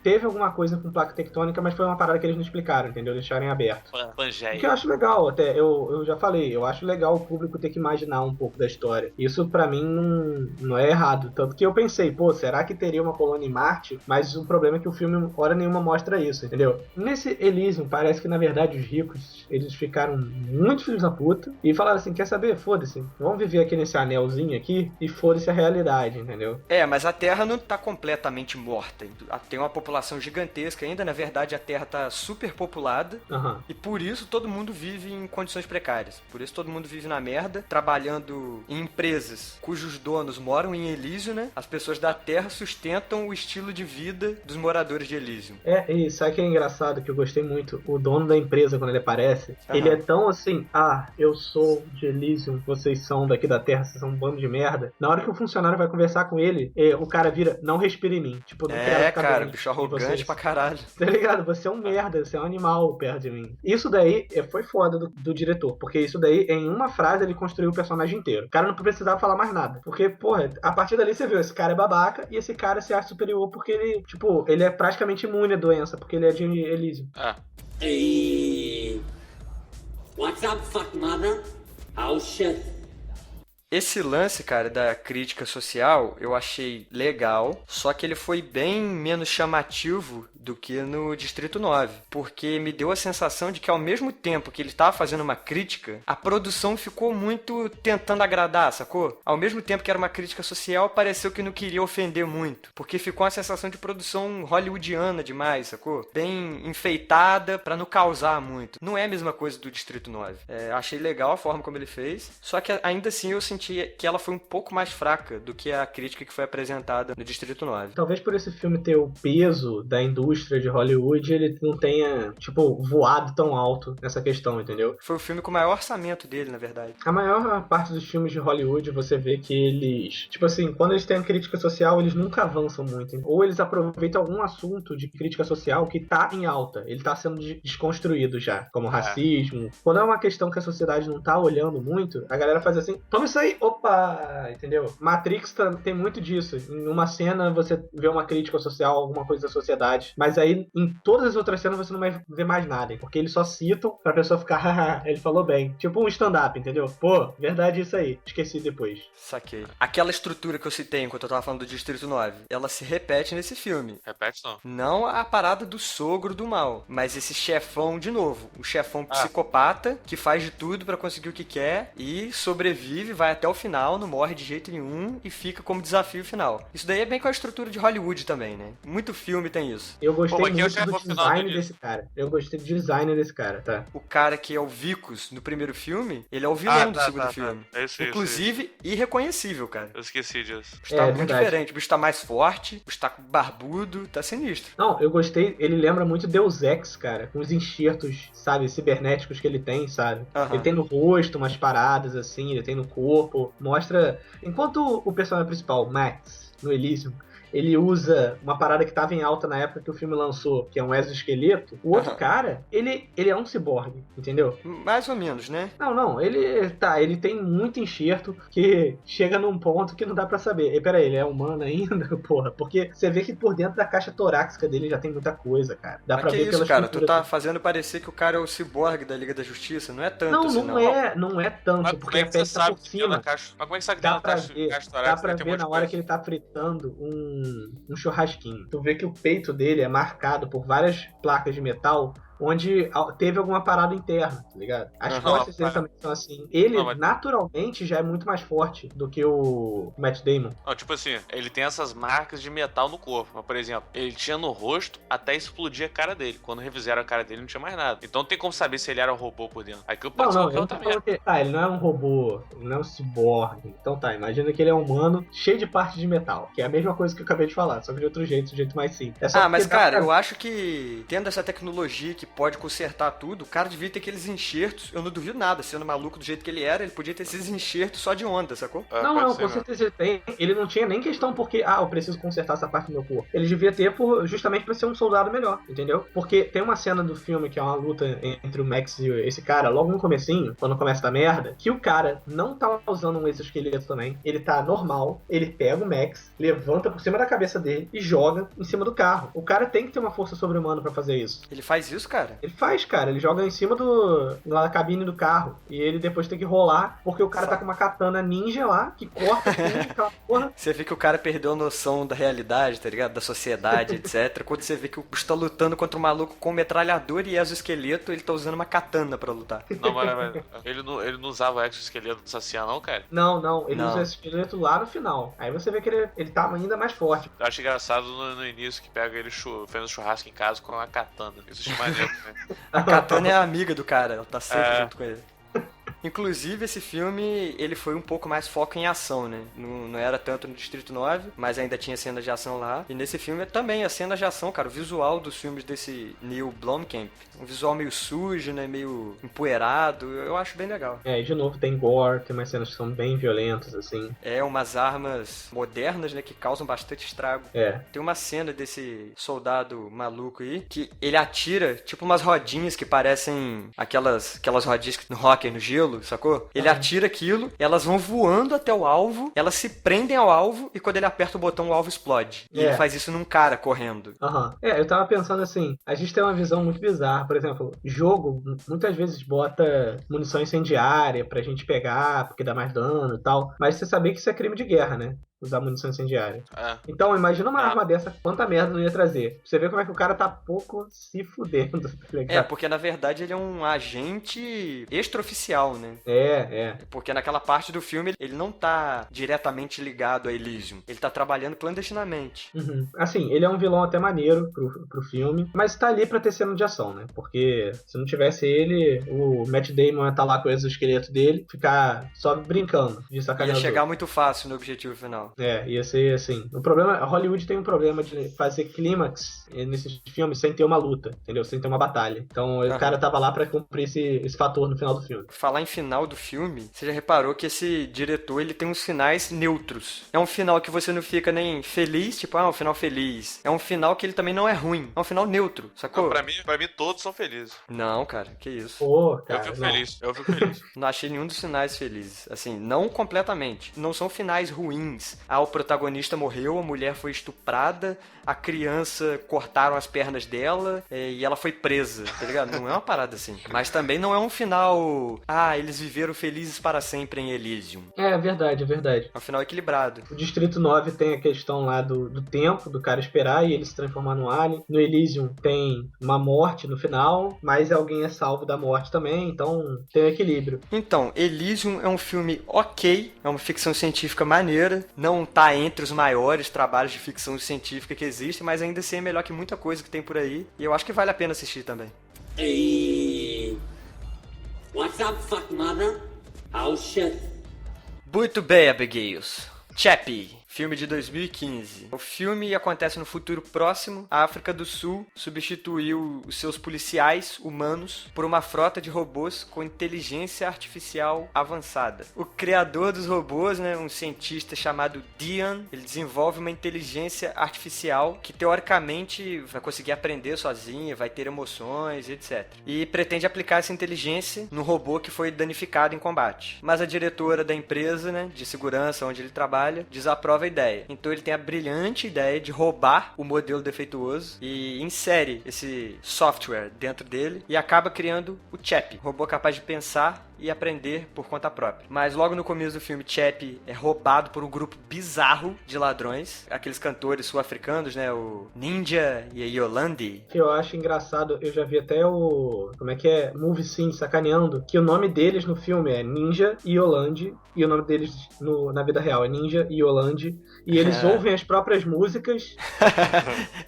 teve alguma coisa com placa tectônica, mas foi uma parada que eles não explicaram, entendeu? Deixaram em aberto. Pangeia. O que eu acho legal, até, eu já falei, eu acho legal o público ter que imaginar um pouco da história. Isso pra mim não é errado. Tanto que eu pensei, será que teria uma colônia em Marte? Mas o problema é que o filme, hora nenhuma, mostra isso, entendeu? Nesse Elysium, parece que, na verdade, os ricos, eles ficaram muito filhos da puta e falaram assim, quer saber? Foda-se, vamos viver aqui nesse anelzinho aqui e foda-se a realidade, entendeu? Mas a Terra não tá completamente morta. Tem uma população gigantesca ainda, na verdade a Terra tá super populada e por isso todo mundo vive em condições precárias. Por isso todo mundo vive na merda, trabalhando em empresas cujos donos moram em Elysium, né? As pessoas da Terra sustentam o estilo de vida dos moradores de Elysium. E sabe o que é engraçado, que eu gostei muito? O dono da empresa, quando ele aparece, ele é tão assim, eu sou de Elysium, vocês são daqui da Terra, vocês são um bando de merda. Na hora que o funcionário vai conversar com ele, o cara vira, não respira em mim. Tipo, não quero ficar cara, bem bicho arrogante pra caralho. Tá ligado? Você é um merda, você é um animal perto de mim. Isso daí foi foda do diretor, porque isso daí, em uma frase, ele construiu o personagem inteiro. O cara não precisava falar mais nada. Porque, porra, a partir dali você viu, esse cara é babaca e esse cara se acha superior porque ele é praticamente imune à doença, porque ele é de Elysium. Hey, what's up, fuck mother? Oh shit. Esse lance, cara, da crítica social, eu achei legal, só que ele foi bem menos chamativo do que no Distrito 9, porque me deu a sensação de que ao mesmo tempo que ele estava fazendo uma crítica, a produção ficou muito tentando agradar, sacou? Ao mesmo tempo que era uma crítica social, pareceu que não queria ofender muito, porque ficou uma sensação de produção hollywoodiana demais, sacou? Bem enfeitada pra não causar muito. Não é a mesma coisa do Distrito 9. Achei legal a forma como ele fez, só que ainda assim eu senti que ela foi um pouco mais fraca do que a crítica que foi apresentada no Distrito 9. Talvez por esse filme ter o peso da indústria de Hollywood, ele não tenha, voado tão alto nessa questão, entendeu? Foi o filme com o maior orçamento dele, na verdade. A maior parte dos filmes de Hollywood, você vê que eles, quando eles têm crítica social, eles nunca avançam muito. Ou eles aproveitam algum assunto de crítica social que tá em alta, ele tá sendo desconstruído já, como racismo. Quando é uma questão que a sociedade não tá olhando muito, a galera faz assim, toma isso aí, opa, entendeu? Matrix tem muito disso. Em uma cena você vê uma crítica social, alguma coisa da sociedade, mas aí em todas as outras cenas você não vai ver mais nada, porque eles só citam pra pessoa ficar, haha, ele falou bem. Tipo um stand-up, entendeu? Pô, verdade isso aí. Esqueci depois. Saquei. Aquela estrutura que eu citei enquanto eu tava falando do Distrito 9, ela se repete nesse filme. Repete não. Não a parada do sogro do mal, mas esse chefão de novo. O chefão psicopata que faz de tudo pra conseguir o que quer e sobrevive, vai até o final, não morre de jeito nenhum e fica como desafio final. Isso daí é bem com a estrutura de Hollywood também, né? Muito filme tem isso. Eu eu gostei Pô, mas quem é o muito do chefe final design disso? desse cara. Eu gostei do design desse cara, tá? O cara que é o Vicus no primeiro filme, ele é o vilão do segundo filme. É isso. Inclusive, irreconhecível, cara. Eu esqueci disso. O bicho tá É, muito verdade. diferente. O bicho tá mais forte, o bicho tá barbudo, tá sinistro. Não, eu gostei. Ele lembra muito Deus Ex, cara. Com os enxertos, sabe, cibernéticos que ele tem, sabe? Aham. Ele tem no rosto umas paradas assim, ele tem no corpo. Mostra. Enquanto o personagem principal, Max, no Elysium, ele usa uma parada que tava em alta na época que o filme lançou, que é um exoesqueleto. O outro Aham. cara, ele é um ciborgue, entendeu? Mais ou menos, né? Não, ele tem muito enxerto que chega num ponto que não dá pra saber. E peraí, ele é humano ainda? Porra, porque você vê que por dentro da caixa torácica dele já tem muita coisa, cara. Dá pra Mas que ver isso, pela cara? Tu estrutura tá fazendo parecer que o cara é o ciborgue da Liga da Justiça. Não é tanto Não, assim, não é tanto, Mas porque como é a que você pele tá sabe por que tem na cima. caixa? Mas como é que sabe que tem Dá na pra caixa, ver, caixa dá torácica? pra Tem um ver monte na de hora coisa. que ele tá fritando um churrasquinho. Tu vê que o peito dele é marcado por várias placas de metal onde teve alguma parada interna, tá ligado? As Aham. costas dele também são assim. Ele, Não, mas- naturalmente, já é muito mais forte do que o Matt Damon. Não, tipo assim, ele tem essas marcas de metal no corpo. Mas, por exemplo, ele tinha no rosto até explodir a cara dele. Quando refizeram a cara dele, não tinha mais nada. Então não tem como saber se ele era um robô por dentro. Aquilo pode ser Não, qualquer eu outra tô falando merda. que... ele não é um robô, ele não é um ciborgue. Então tá, imagina que ele é um humano cheio de parte de metal. Que é a mesma coisa que eu acabei de falar, só que de outro jeito, de um jeito mais simples. É só Ah, porque mas dá cara, pra- eu acho que tendo essa tecnologia que pode consertar tudo, o cara devia ter aqueles enxertos. Eu não duvido nada, sendo maluco do jeito que ele era, ele podia ter esses enxertos só de onda, sacou? É, Não, pode não, ser com mesmo. certeza ele tem. Ele não tinha nem questão porque, eu preciso consertar essa parte do meu corpo. Ele devia ter justamente pra ser um soldado melhor, entendeu? Porque tem uma cena do filme que é uma luta entre o Max e esse cara, logo no comecinho, quando começa da merda, que o cara não tá usando um exoesqueleto também. Ele tá normal, ele pega o Max, levanta por cima da cabeça dele e joga em cima do carro. O cara tem que ter uma força sobre-humana pra fazer isso. Ele faz isso, cara? Ele faz, cara. Ele joga em cima da cabine do carro. E ele depois tem que rolar, porque o cara tá com uma katana ninja lá, que corta tudo, aquela porra. Você vê que o cara perdeu a noção da realidade, tá ligado? Da sociedade, etc. Quando você vê que o bicho tá lutando contra um maluco com metralhador e exoesqueleto, ele tá usando uma katana pra lutar. Não, mas ele não usava o exoesqueleto do Sacian, não, cara? Não. Ele Não. usa esse esqueleto lá no final. Aí você vê que ele tá ainda mais forte. Eu acho engraçado no início que pega ele fazendo churrasco em casa com uma katana. Isso é maneiro, né? A katana é a amiga do cara, ela tá sempre É. junto com ele. Inclusive, esse filme, ele foi um pouco mais foco em ação, né? Não era tanto no Distrito 9, mas ainda tinha cenas de ação lá. E nesse filme também, as cenas de ação, cara, o visual dos filmes desse Neil Blomkamp, um visual meio sujo, né? Meio empoeirado, eu acho bem legal. E de novo tem gore, tem umas cenas que são bem violentas, assim. É, umas armas modernas, né? Que causam bastante estrago. É. Tem uma cena desse soldado maluco aí, que ele atira, tipo umas rodinhas que parecem aquelas rodinhas no hockey, no gelo, sacou? Ele atira aquilo, elas vão voando até o alvo, elas se prendem ao alvo e quando ele aperta o botão, o alvo explode. E É. ele faz isso num cara correndo. Aham. Eu tava pensando assim, a gente tem uma visão muito bizarra. Por exemplo, jogo muitas vezes bota munição incendiária pra gente pegar, porque dá mais dano e tal. Mas você sabia que isso é crime de guerra, né? Usar munição incendiária. É. Então, imagina uma Ah. arma dessa, quanta merda não ia trazer. Você vê como é que o cara tá pouco se fudendo, tá ligado? É, porque na verdade ele é um agente extraoficial, né? É. Porque naquela parte do filme ele não tá diretamente ligado a Elysium. Ele tá trabalhando clandestinamente. Uhum. Assim, ele é um vilão até maneiro pro filme, mas tá ali pra ter cena de ação, né? Porque se não tivesse ele, o Matt Damon ia estar lá com o exoesqueleto dele, ficar só brincando de Ia sacaneador. chegar muito fácil no objetivo final. Ia ser assim. O problema, Hollywood tem um problema de fazer clímax nesses filmes sem ter uma luta, entendeu? Sem ter uma batalha. Então o Aham. cara tava lá pra cumprir esse fator no final do filme. Falar em final do filme, você já reparou que esse diretor ele tem uns finais neutros. É um final que você não fica nem feliz, tipo, um final feliz. É um final que ele também não é ruim. É um final neutro, sacou? Não, pra mim todos são felizes. Não, cara, que isso. Pô, Eu cara. fico não. feliz. Eu fico feliz. Não achei nenhum dos finais felizes. Assim, não completamente. Não são finais ruins. O protagonista morreu, a mulher foi estuprada, a criança cortaram as pernas dela e ela foi presa, tá ligado? Não é uma parada assim. Mas também não é um final. Eles viveram felizes para sempre em Elysium. É verdade, é verdade. É um final equilibrado. O Distrito 9 tem a questão lá do tempo, do cara esperar e ele se transformar no alien. No Elysium tem uma morte no final, mas alguém é salvo da morte também, então tem um equilíbrio. Então, Elysium é um filme ok, é uma ficção científica maneira, não tá entre os maiores trabalhos de ficção científica que existem, mas ainda assim é melhor que muita coisa que tem por aí. E eu acho que vale a pena assistir também. Hey. What's up, fuck mother? Oh shit. Muito bem, Abigails. Chappie, filme de 2015. O filme acontece no futuro próximo. A África do Sul substituiu os seus policiais humanos por uma frota de robôs com inteligência artificial avançada. O criador dos robôs, né, um cientista chamado Dian, ele desenvolve uma inteligência artificial que teoricamente vai conseguir aprender sozinha, vai ter emoções, etc. E pretende aplicar essa inteligência no robô que foi danificado em combate. Mas a diretora da empresa, né, de segurança onde ele trabalha, desaprova a ideia. Então ele tem a brilhante ideia de roubar o modelo defeituoso e insere esse software dentro dele e acaba criando o Chappie, robô capaz de pensar e aprender por conta própria. Mas logo no começo do filme, Chappie é roubado por um grupo bizarro de ladrões, aqueles cantores sul-africanos, né, o Ninja e a Yolandi. Que eu acho engraçado, eu já vi até como é que é? Movie Sim, sacaneando, que o nome deles no filme é Ninja e Yolandi, e o nome deles na vida real é Ninja e Yolandi, e eles ouvem as próprias músicas,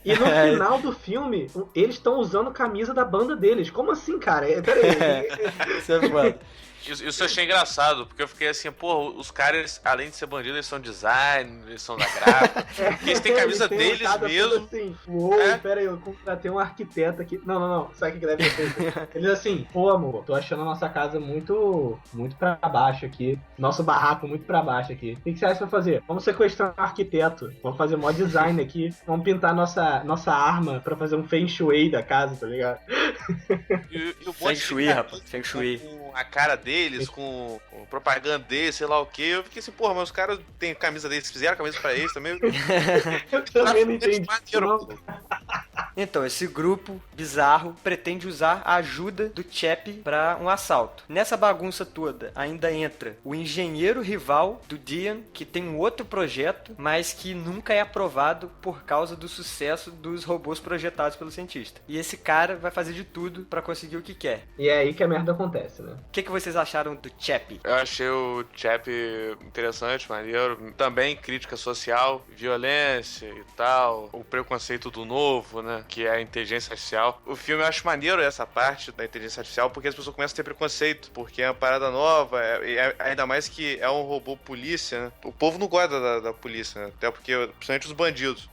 e no final do filme, eles estão usando camisa da banda deles. Como assim, cara? Peraí. Isso é foda. Isso eu achei engraçado, porque eu fiquei assim, pô, os caras, além de ser bandidos, eles são design, eles são da gráfica. Porque eles têm camisa Eles têm deles mesmo. Assim, uou, pera aí, eu contratei um arquiteto aqui. Não. Sabe o que deve ser? Eles assim, pô, amor, tô achando a nossa casa muito pra baixo aqui. Nosso barraco muito pra baixo aqui. O que você acha pra fazer? Vamos sequestrar um arquiteto. Vamos fazer mó design aqui. Vamos pintar nossa arma pra fazer um feng shui da casa, tá ligado? E o Feng Shui, rapaz. Feng Shui. Com a cara deles, com propaganda deles, sei lá o que. Eu fiquei assim, porra, mas os caras têm camisa deles, fizeram camisa pra eles também. Eu também não entendi. Maneiro, Não. Então, esse grupo bizarro pretende usar a ajuda do Chappie para um assalto. Nessa bagunça toda, ainda entra o engenheiro rival do Dian, que tem um outro projeto, mas que nunca é aprovado por causa do sucesso dos robôs projetados pelo cientista. E esse cara vai fazer de tudo para conseguir o que quer. E é aí que a merda acontece, né? O que vocês acharam do Chappie? Eu achei o Chappie interessante, maneiro. Também crítica social, violência e tal. O preconceito do novo, né? Que é a inteligência artificial. O filme eu acho maneiro essa parte da inteligência artificial, porque as pessoas começam a ter preconceito, porque é uma parada nova, ainda mais que é um robô polícia, né? O povo não gosta da polícia, né? Até porque, principalmente os bandidos.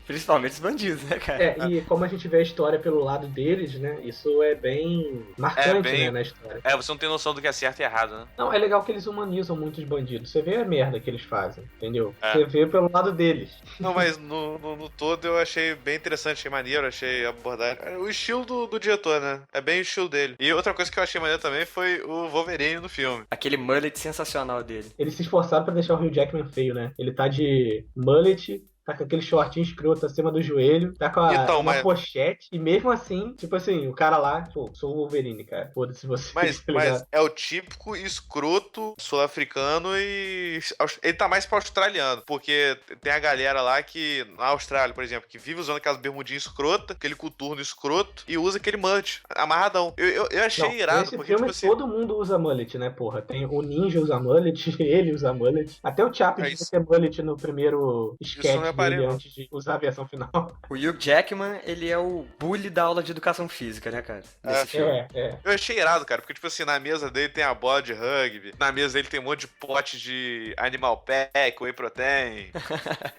Principalmente os bandidos, né, cara? E como a gente vê a história pelo lado deles, né? Isso é bem marcante, né, na história. Você não tem noção do que é certo e errado, né? Não, é legal que eles humanizam muito os bandidos. Você vê a merda que eles fazem, entendeu? É. Você vê pelo lado deles. Não, mas no todo eu achei bem interessante, achei maneiro, achei abordagem. O estilo do diretor, né? É bem o estilo dele. E outra coisa que eu achei maneiro também foi o Wolverine no filme. Aquele mullet sensacional dele. Eles se esforçaram pra deixar o Hugh Jackman feio, né? Ele tá de mullet, tá com aquele shortinho escroto acima do joelho, tá com uma pochete, e mesmo assim, tipo assim, o cara lá, pô, sou o Wolverine, cara, foda-se você. Mas é o típico escroto sul-africano e ele tá mais pra australiano, porque tem a galera lá que, na Austrália, por exemplo, que vive usando aquelas bermudinhas escrota, aquele coturno escroto, e usa aquele mullet, amarradão. Eu achei irado, nesse porque, filme tipo assim... todo mundo usa mullet, né, porra? Tem o Ninja usa mullet, ele usa mullet, até o Chappie devia ter mullet no primeiro sketch dele antes de usar a versão final. O Hugh Jackman, ele é o bully da aula de educação física, né, cara? Nesse filme. Eu achei irado, cara, porque, tipo assim, na mesa dele tem a bola de rugby, na mesa dele tem um monte de pote de animal pack, whey protein,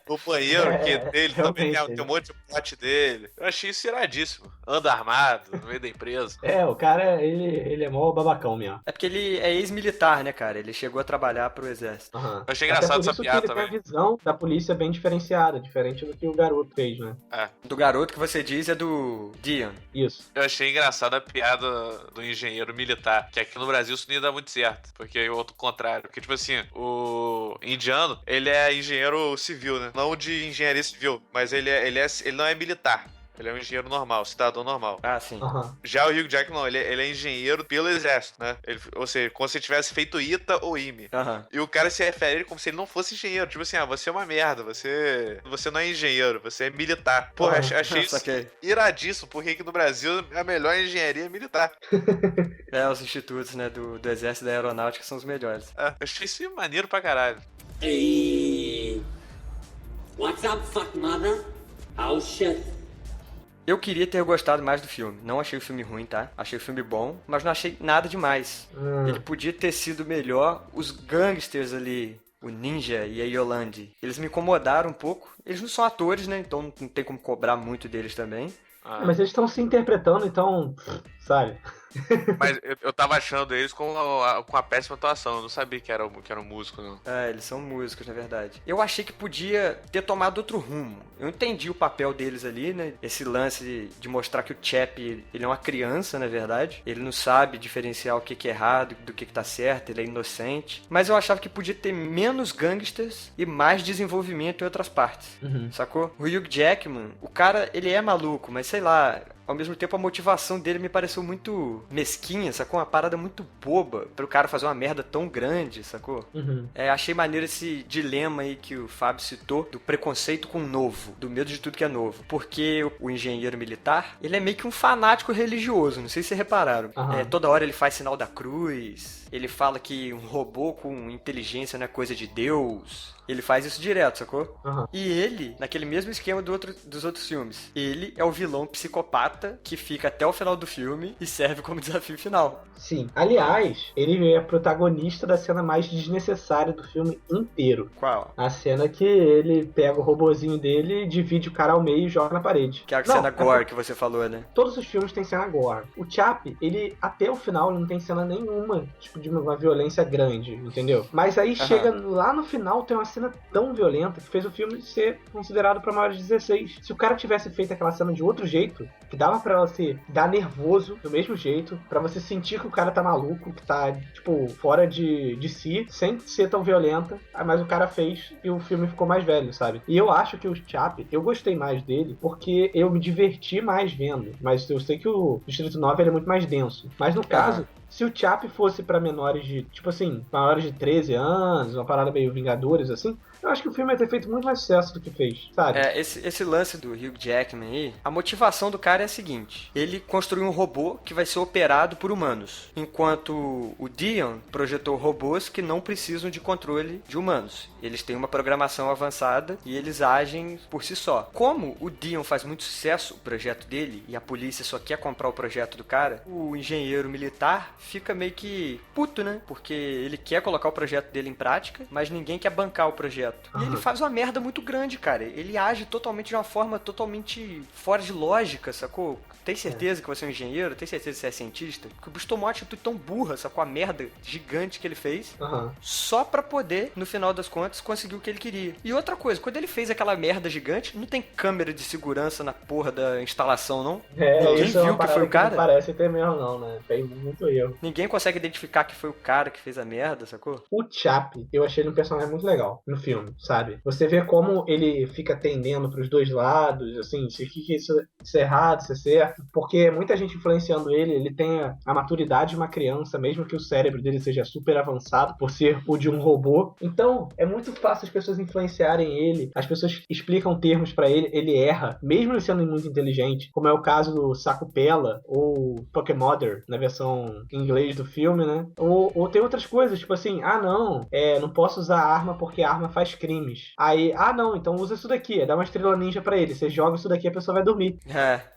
no banheiro dele também tem um monte de pote dele. Eu achei isso iradíssimo. Anda armado, no meio da empresa. O cara, ele é mó babacão mesmo. É porque ele é ex-militar, né, cara? Ele chegou a trabalhar pro exército. Uhum. Eu achei engraçado essa piada também. Ele tem a visão da polícia bem diferenciada, diferente do que o garoto fez, né? Do garoto que você diz é do Dian. Isso. Eu achei engraçada a piada do engenheiro militar, que aqui no Brasil isso não ia dar muito certo, porque é o outro contrário. Porque, tipo assim, o indiano, ele é engenheiro civil, né? Não de engenharia civil, mas ele não é militar. Ele é um engenheiro normal, cidadão normal. Ah, sim. Uhum. Já o Hugh Jackman, não, ele é engenheiro pelo exército, né? Ou seja, como se ele tivesse feito ITA ou IME. Uhum. E o cara se refere a ele como se ele não fosse engenheiro. Tipo assim, você é uma merda, você não é engenheiro, você é militar. Porra, achei isso iradíssimo, porque aqui no Brasil a melhor engenharia é militar. Os institutos, né, do exército da aeronáutica são os melhores. Achei isso maneiro pra caralho. Hey. What's up, fuck mother? Oh shit. Eu queria ter gostado mais do filme. Não achei o filme ruim, tá? Achei o filme bom, mas não achei nada demais. Ele podia ter sido melhor. Os gangsters ali, o Ninja e a Yolande, eles me incomodaram um pouco. Eles não são atores, né? Então não tem como cobrar muito deles também. Mas eles estão se interpretando, então, sabe? Mas eu tava achando eles com a péssima atuação. Eu não sabia que era um músico, não. É, eles são músicos, na verdade. Eu achei que podia ter tomado outro rumo. Eu entendi o papel deles ali, né? Esse lance de mostrar que o Chap, ele é uma criança, na verdade. Ele não sabe diferenciar o que é errado do que tá certo, ele é inocente. Mas eu achava que podia ter menos gangsters e mais desenvolvimento em outras partes. Sacou? O Hugh Jackman, o cara, ele é maluco, mas sei lá... Ao mesmo tempo, a motivação dele me pareceu muito mesquinha, sacou? Uma parada muito boba pro cara fazer uma merda tão grande, sacou? Achei maneiro esse dilema aí que o Fábio citou, do preconceito com o novo, do medo de tudo que é novo. Porque o engenheiro militar, ele é meio que um fanático religioso, não sei se vocês repararam. Toda hora ele faz sinal da cruz, ele fala que um robô com inteligência não é coisa de Deus... Ele faz isso direto, sacou? E ele, naquele mesmo esquema dos outros filmes, ele é o vilão psicopata que fica até o final do filme e serve como desafio final. Sim. Aliás, ele é protagonista da cena mais desnecessária do filme inteiro. Qual? A cena que ele pega o robozinho dele, divide o cara ao meio e joga na parede. Que é a cena gore que você falou, né? Todos os filmes têm cena gore. O Chap, ele, até o final, ele não tem cena nenhuma, tipo, de uma violência grande, entendeu? Mas aí chega lá no final, tem uma cena tão violenta que fez o filme ser considerado para maiores de 16. Se o cara tivesse feito aquela cena de outro jeito, que dava pra você dar nervoso do mesmo jeito, pra você sentir que o cara tá maluco, que tá, tipo, fora de si, sem ser tão violenta, mas o cara fez e o filme ficou mais velho, sabe? E eu acho que o Chap, eu gostei mais dele porque eu me diverti mais vendo, mas eu sei que o Distrito 9 ele é muito mais denso. Mas no caso, se o Chap fosse pra menores de, tipo assim, maiores de 13 anos, uma parada meio Vingadores, assim, eu acho que o filme ia ter feito muito mais sucesso do que fez, sabe? Esse lance do Hugh Jackman aí, a motivação do cara é a seguinte: ele construiu um robô que vai ser operado por humanos, enquanto o Dion projetou robôs que não precisam de controle de humanos. Eles têm uma programação avançada e eles agem por si só. Como o Dion faz muito sucesso, o projeto dele, e a polícia só quer comprar o projeto do cara, o engenheiro militar fica meio que puto, né? Porque ele quer colocar o projeto dele em prática, mas ninguém quer bancar o projeto. E ele faz uma merda muito grande, cara. Ele age totalmente de uma forma totalmente fora de lógica, sacou? Tem certeza que você é um engenheiro? Tem certeza que você é cientista? Porque o bicho tomou uma atitude tão burra, sacou? A merda gigante que ele fez, só pra poder, no final das contas, conseguir o que ele queria. E outra coisa, quando ele fez aquela merda gigante, não tem câmera de segurança na porra da instalação, não? Ninguém isso viu que foi o cara? Não parece ter mesmo, não, né? Tem muito erro. Ninguém consegue identificar que foi o cara que fez a merda, sacou? O Chap, eu achei ele um personagem muito legal no filme, sabe? Você vê como ele fica tendendo pros dois lados, assim, se isso é errado, se é certo. Porque muita gente influenciando ele tem a maturidade de uma criança, mesmo que o cérebro dele seja super avançado por ser o de um robô. Então, é muito fácil as pessoas influenciarem ele, as pessoas explicam termos pra ele, ele erra, mesmo ele sendo muito inteligente, como é o caso do Saco Pela ou Pokémon na versão em inglês do filme, né? Ou tem outras coisas, tipo assim, não posso usar arma porque a arma faz crimes. Aí, não, então usa isso daqui, dá uma estrela ninja pra ele, você joga isso daqui, a pessoa vai dormir.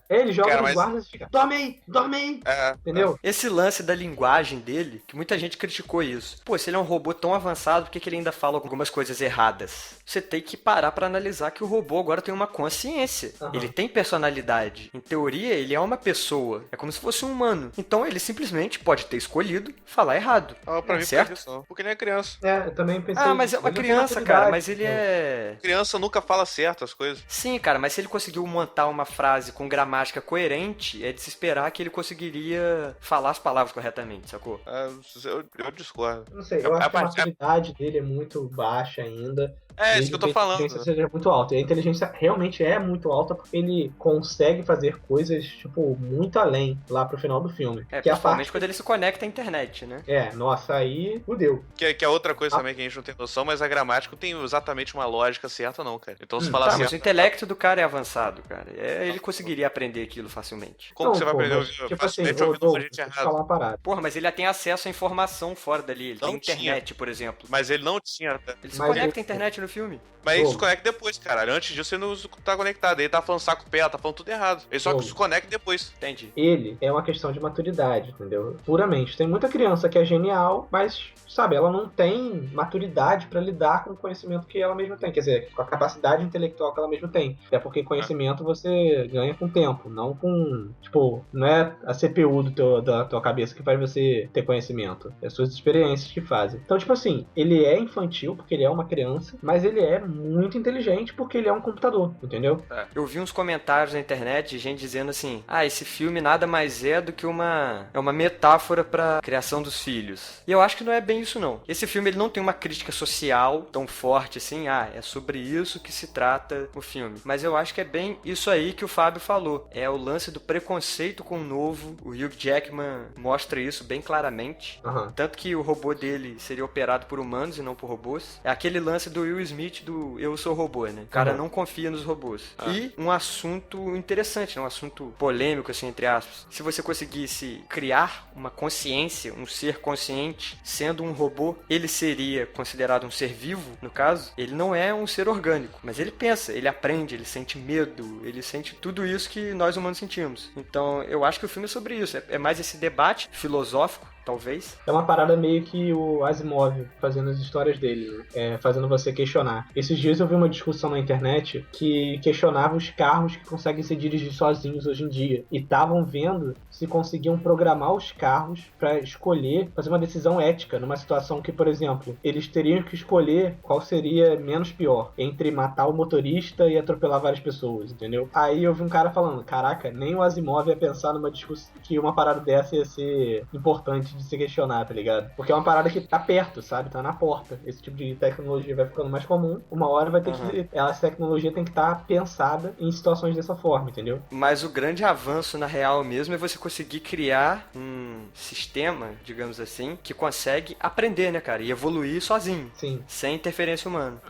Ele joga nos guardas e fica, dorme aí, entendeu? Esse lance da linguagem dele, que muita gente criticou isso. Pô, se ele é um robô tão avançado, por que ele ainda fala algumas coisas erradas? Você tem que parar pra analisar que o robô agora tem uma consciência. Ele tem personalidade. Em teoria, ele é uma pessoa. É como se fosse um humano. Então, ele simplesmente pode ter escolhido falar errado. Pra mim, certo? isso não. Porque ele é criança. Eu também pensei... mas é uma criança, cara. Mas ele é... Criança nunca fala certo as coisas. Sim, cara. Mas se ele conseguiu montar uma frase com gramática coerente, é de se esperar que ele conseguiria falar as palavras corretamente, sacou? Eu discordo. Não sei, eu acho que a maturidade dele é muito baixa ainda. É, isso que eu tô falando. A inteligência seja muito alta. E a inteligência realmente é muito alta porque ele consegue fazer coisas, tipo, muito além lá pro final do filme. É, que é a principalmente parte... quando ele se conecta à internet, né? Nossa, aí fudeu. Que é outra coisa também que a gente não tem noção, mas a gramática não tem exatamente uma lógica certa, não, cara. Então, se falar Tá, certo. mas o intelecto do cara é avançado, cara. Ele conseguiria aprender aquilo facilmente. Como que você vai pô, aprender mas, tipo assim, facilmente ouvindo Douglas, a gente deixa eu te errado? falar uma parada. Porra, mas ele já tem acesso à informação fora dali. Ele Não tem internet, por exemplo. Mas ele não tinha. Ele se Mas conecta à eu- internet no filme. Mas ele Pô. se conecta depois, cara. Antes disso, ele não tá conectado. Ele tá falando saco pé, tá falando tudo errado. Ele só Pô. se conecta depois. Entendi. Ele é uma questão de maturidade, entendeu? Puramente. Tem muita criança que é genial, mas, sabe, ela não tem maturidade pra lidar com o conhecimento que ela mesma tem. Quer dizer, com a capacidade intelectual que ela mesma tem. Até porque conhecimento você ganha com tempo, não com... Tipo, não é a CPU da tua cabeça que faz você ter conhecimento. É as suas experiências que fazem. Então, tipo assim, ele é infantil porque ele é uma criança, mas ele é muito inteligente porque ele é um computador, entendeu? Eu vi uns comentários na internet de gente dizendo assim: ah, esse filme nada mais é do que uma metáfora pra criação dos filhos. E eu acho que não é bem isso, não. Esse filme ele não tem uma crítica social tão forte assim, é sobre isso que se trata o filme. Mas eu acho que é bem isso aí que o Fábio falou. É o lance do preconceito com o novo. O Hugh Jackman mostra isso bem claramente. Aham. Tanto que o robô dele seria operado por humanos e não por robôs. É aquele lance do Will Smith do Eu Sou Robô, né? O cara não confia nos robôs. E um assunto interessante, né? Um assunto polêmico, assim, entre aspas. Se você conseguisse criar uma consciência, um ser consciente, sendo um robô, ele seria considerado um ser vivo, no caso. Ele não é um ser orgânico, mas ele pensa, ele aprende, ele sente medo, ele sente tudo isso que nós humanos sentimos. Então, eu acho que o filme é sobre isso. É mais esse debate filosófico, talvez. É uma parada meio que o Asimov fazendo as histórias dele, né? Fazendo você questionar. Esses dias eu vi uma discussão na internet que questionava os carros que conseguem se dirigir sozinhos hoje em dia. E estavam vendo se conseguiam programar os carros para escolher, fazer uma decisão ética numa situação que, por exemplo, eles teriam que escolher qual seria menos pior, entre matar o motorista e atropelar várias pessoas, entendeu? Aí eu vi um cara falando, caraca, nem o Asimov ia pensar numa discussão que uma parada dessa ia ser importante de se questionar, tá ligado? Porque é uma parada que tá perto, sabe? Tá na porta. Esse tipo de tecnologia vai ficando mais comum. Uma hora vai ter que... Essa tecnologia tem que estar pensada em situações dessa forma, entendeu? Mas o grande avanço na real mesmo é você conseguir criar um sistema, digamos assim, que consegue aprender, né, cara? E evoluir sozinho. Sim. Sem interferência humana.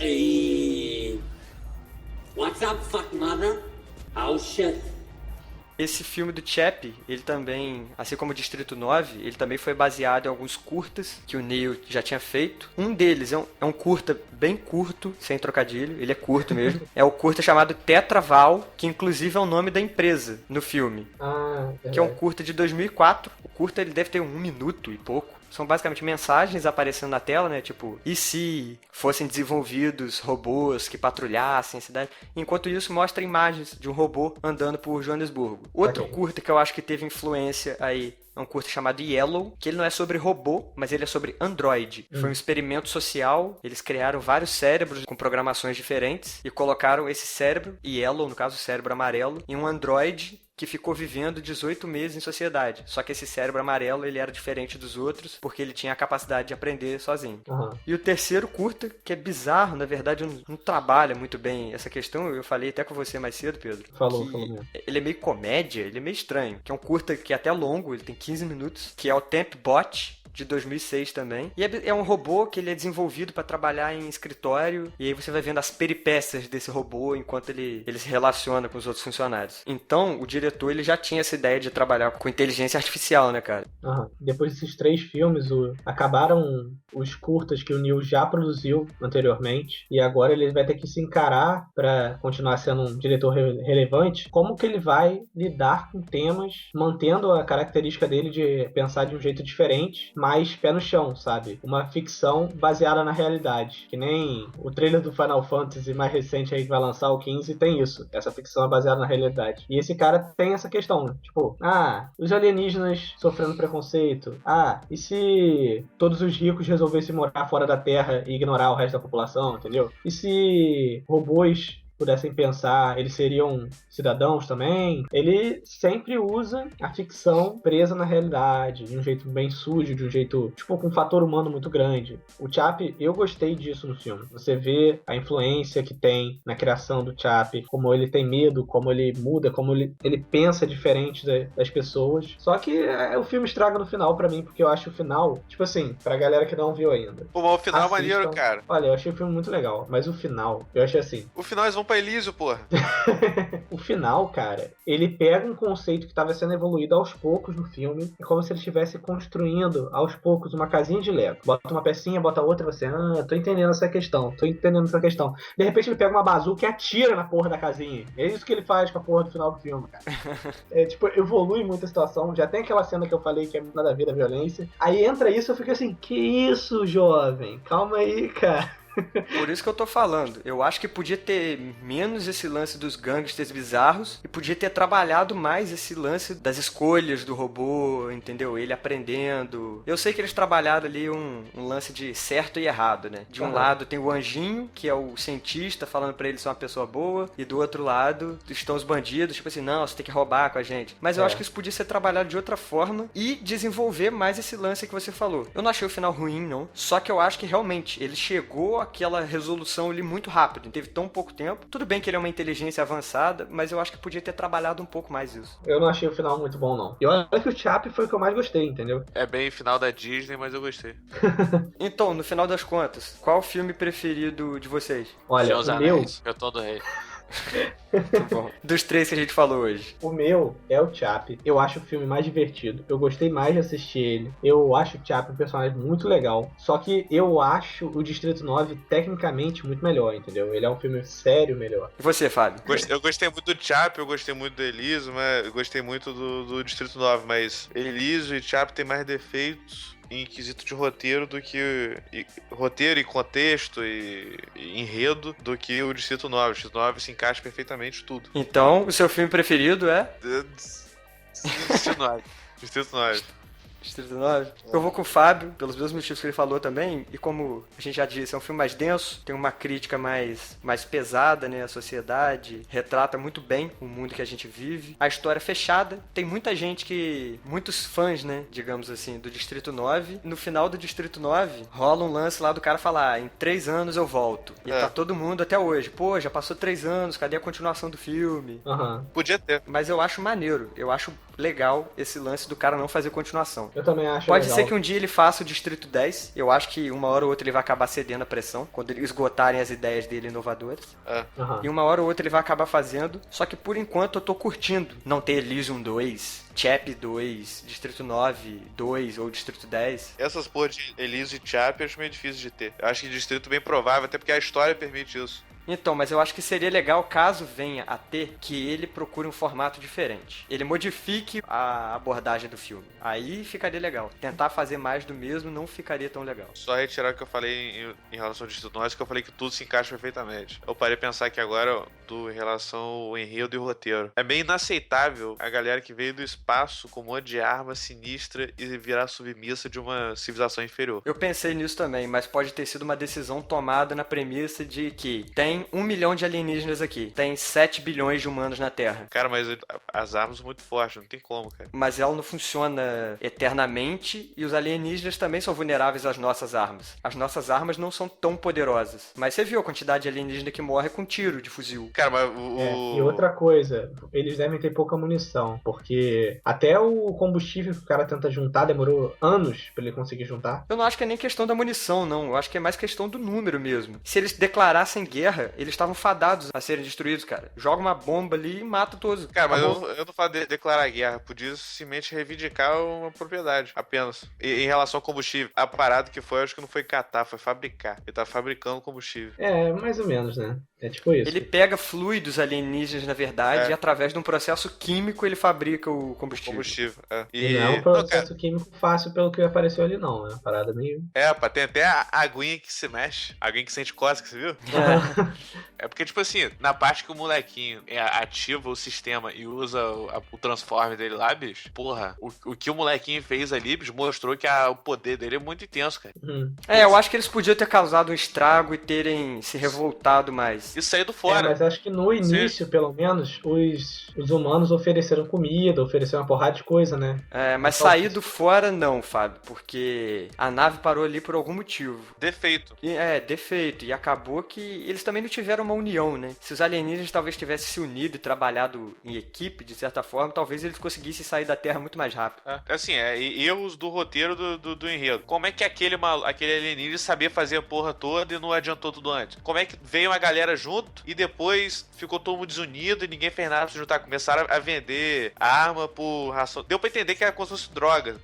Hey, what's up, fuck mother? Oh shit. Esse filme do Chap, ele também, assim como o Distrito 9, ele também foi baseado em alguns curtas que o Neil já tinha feito. Um deles é um curta bem curto, sem trocadilho, ele é curto mesmo. É o curta chamado Tetraval, que inclusive é o nome da empresa no filme. Que é um curta de 2004. O curta ele deve ter 1 minuto e pouco. São basicamente mensagens aparecendo na tela, né? Tipo, e se fossem desenvolvidos robôs que patrulhassem a cidade? Enquanto isso, mostra imagens de um robô andando por Joanesburgo. Outro curta que eu acho que teve influência aí é um curta chamado Yellow, que ele não é sobre robô, mas ele é sobre android. Foi um experimento social, eles criaram vários cérebros com programações diferentes e colocaram esse cérebro, Yellow, no caso o cérebro amarelo, em um android que ficou vivendo 18 meses em sociedade. Só que esse cérebro amarelo, ele era diferente dos outros, porque ele tinha a capacidade de aprender sozinho. E o terceiro curta, que é bizarro, na verdade não trabalha muito bem essa questão, eu falei até com você mais cedo, Pedro. Falou mesmo. Ele é meio comédia, ele é meio estranho, que é um curta que é até longo, ele tem 15 minutos, que é o Tempbot, de 2006 também. E é um robô que ele é desenvolvido para trabalhar em escritório, e aí você vai vendo as peripécias desse robô enquanto ele se relaciona com os outros funcionários. Então, o diretor ele já tinha essa ideia de trabalhar com inteligência artificial, né, cara? Depois desses 3 filmes, acabaram os curtas que o Neil já produziu anteriormente, e agora ele vai ter que se encarar para continuar sendo um diretor relevante. Como que ele vai lidar com temas, mantendo a característica dele de pensar de um jeito diferente, mais pé no chão, sabe? Uma ficção baseada na realidade. Que nem o trailer do Final Fantasy mais recente aí que vai lançar, o 15, tem isso. Essa ficção é baseada na realidade. E esse cara tem essa questão, né? Tipo, os alienígenas sofrendo preconceito. E se todos os ricos resolvessem morar fora da Terra e ignorar o resto da população, entendeu? E se robôs pudessem pensar, eles seriam cidadãos também. Ele sempre usa a ficção presa na realidade, de um jeito bem sujo, de um jeito, tipo, com um fator humano muito grande. O Chap, eu gostei disso no filme. Você vê a influência que tem na criação do Chap, como ele tem medo, como ele muda, como ele pensa diferente das pessoas. Só que o filme estraga no final pra mim, porque eu acho o final, tipo assim, pra galera que não viu ainda. Pô, mas o final é Assistam. maneiro, cara. Olha, eu achei o filme muito legal, mas o final, eu achei assim. O final eles vão pra Elísio, porra. O final, cara, ele pega um conceito que estava sendo evoluído aos poucos no filme. É como se ele estivesse construindo aos poucos uma casinha de Lego. Bota uma pecinha, bota outra, você, tô entendendo essa questão, tô entendendo essa questão. De repente ele pega uma bazuca e atira na porra da casinha. É isso que ele faz com a porra do final do filme, cara. É, tipo, evolui muito a situação. Já tem aquela cena que eu falei que é nada a ver da violência. Aí entra isso, eu fico assim, que isso, jovem? Calma aí, cara. Por isso que eu tô falando. Eu acho que podia ter menos esse lance dos gangsters bizarros e podia ter trabalhado mais esse lance das escolhas do robô, entendeu? Ele aprendendo. Eu sei que eles trabalharam ali um lance de certo e errado, né? De um lado tem o anjinho, que é o cientista falando pra ele ser uma pessoa boa, e do outro lado estão os bandidos, tipo assim, não, você tem que roubar com a gente. Mas eu acho que isso podia ser trabalhado de outra forma e desenvolver mais esse lance que você falou. Eu não achei o final ruim, não. Só que eu acho que realmente ele chegou aquela resolução ali muito rápido, teve tão pouco tempo. Tudo bem que ele é uma inteligência avançada, mas eu acho que podia ter trabalhado um pouco mais isso. Eu não achei o final muito bom, não. E olha que o Chap foi o que eu mais gostei, entendeu? É bem final da Disney, mas eu gostei. Então, no final das contas, qual o filme preferido de vocês? Olha, Senhor dos o meu... Anéis, Retorno do Rei. Muito bom. Dos três que a gente falou hoje. O meu é o Chap. Eu acho o filme mais divertido. Eu gostei mais de assistir ele. Eu acho o Chap um personagem muito legal. Só que eu acho o Distrito 9 tecnicamente muito melhor, entendeu? Ele é um filme sério melhor. E você, Fábio? Eu gostei muito do Chap, eu gostei muito do Elísio, mas eu gostei muito do Distrito 9, mas Elísio e Chap tem mais defeitos em quesito de roteiro do que roteiro e contexto e enredo do que o Distrito 9. O Distrito 9 se encaixa perfeitamente tudo. Então, o seu filme preferido é? Distrito 9. Distrito 9. Distrito 9? Eu vou com o Fábio, pelos mesmos motivos que ele falou também, e como a gente já disse, é um filme mais denso, tem uma crítica mais pesada, né, à sociedade, retrata muito bem o mundo que a gente vive. A história é fechada, tem muita gente muitos fãs, né, digamos assim, do Distrito 9. No final do Distrito 9, rola um lance lá do cara falar, em 3 anos eu volto. E tá todo mundo até hoje, pô, já passou 3 anos, cadê a continuação do filme? Podia ter. Mas eu acho maneiro, eu acho legal esse lance do cara não fazer continuação. Eu também acho Pode legal. ser que um dia ele faça o Distrito 10. Eu acho que uma hora ou outra ele vai acabar cedendo a pressão, quando eles esgotarem as ideias dele inovadoras. E uma hora ou outra ele vai acabar fazendo. Só que por enquanto eu tô curtindo não ter Elysium 2, Chap 2, Distrito 9 2 ou Distrito 10. Essas porra de Elísio e Chap eu acho meio difícil de ter. Eu acho que Distrito bem provável, até porque a história permite isso. Então, mas eu acho que seria legal, caso venha a ter, que ele procure um formato diferente. Ele modifique a abordagem do filme. Aí ficaria legal. Tentar fazer mais do mesmo não ficaria tão legal. Só retirar o que eu falei em relação ao Distrito 9, que eu falei que tudo se encaixa perfeitamente. Eu parei a pensar aqui agora em relação ao enredo e o roteiro. É bem inaceitável a galera que veio do espaço com um monte de arma sinistra e virar submissa de uma civilização inferior. Eu pensei nisso também, mas pode ter sido uma decisão tomada na premissa de que tem 1 milhão de alienígenas aqui, tem 7 bilhões de humanos na Terra. Cara, mas as armas são muito fortes, não tem como, cara. Mas ela não funciona eternamente e os alienígenas também são vulneráveis às nossas armas. As nossas armas não são tão poderosas. Mas você viu a quantidade de alienígena que morre com tiro de fuzil. Cara, mas E outra coisa, eles devem ter pouca munição, porque até o combustível que o cara tenta juntar demorou anos pra ele conseguir juntar. Eu não acho que é nem questão da munição, não. Eu acho que é mais questão do número mesmo. Se eles declarassem guerra, eles estavam fadados a serem destruídos, cara. Joga uma bomba ali e mata todos. Cara, mas eu não falo de declarar guerra. Podia simplesmente reivindicar uma propriedade, apenas. E em relação ao combustível, a parada que foi, eu acho que não foi catar, foi fabricar. Ele tá fabricando combustível. É, mais ou menos, né? É tipo isso. Ele pega fluidos alienígenas, na verdade, e através de um processo químico ele fabrica o combustível. E não é um processo químico fácil pelo que apareceu ali, não. É uma parada meio... Pá, tem até a aguinha que se mexe. A aguinha que sente cócega, você viu? É porque, tipo assim, na parte que o molequinho ativa o sistema e usa o transforme dele lá, bicho, porra, o que o molequinho fez ali, bicho, mostrou que o poder dele é muito intenso, cara. Eu acho que eles podiam ter causado um estrago e terem se revoltado mais. e sair do fora. Mas acho que no início, pelo menos, os humanos ofereceram comida, ofereceram uma porrada de coisa, né? Mas sair do fora não, Fábio, porque a nave parou ali por algum motivo. Defeito. Defeito. E acabou que eles também não tiveram uma união, né? Se os alienígenas talvez tivessem se unido e trabalhado em equipe, de certa forma, talvez eles conseguissem sair da Terra muito mais rápido. Assim, erros do roteiro do enredo. Como é que aquele alienígena sabia fazer a porra toda e não adiantou tudo antes? Como é que veio uma galera junto e depois ficou todo mundo desunido e ninguém fez nada pra se juntar? Começaram a vender arma por ração. Deu pra entender que era como se fosse droga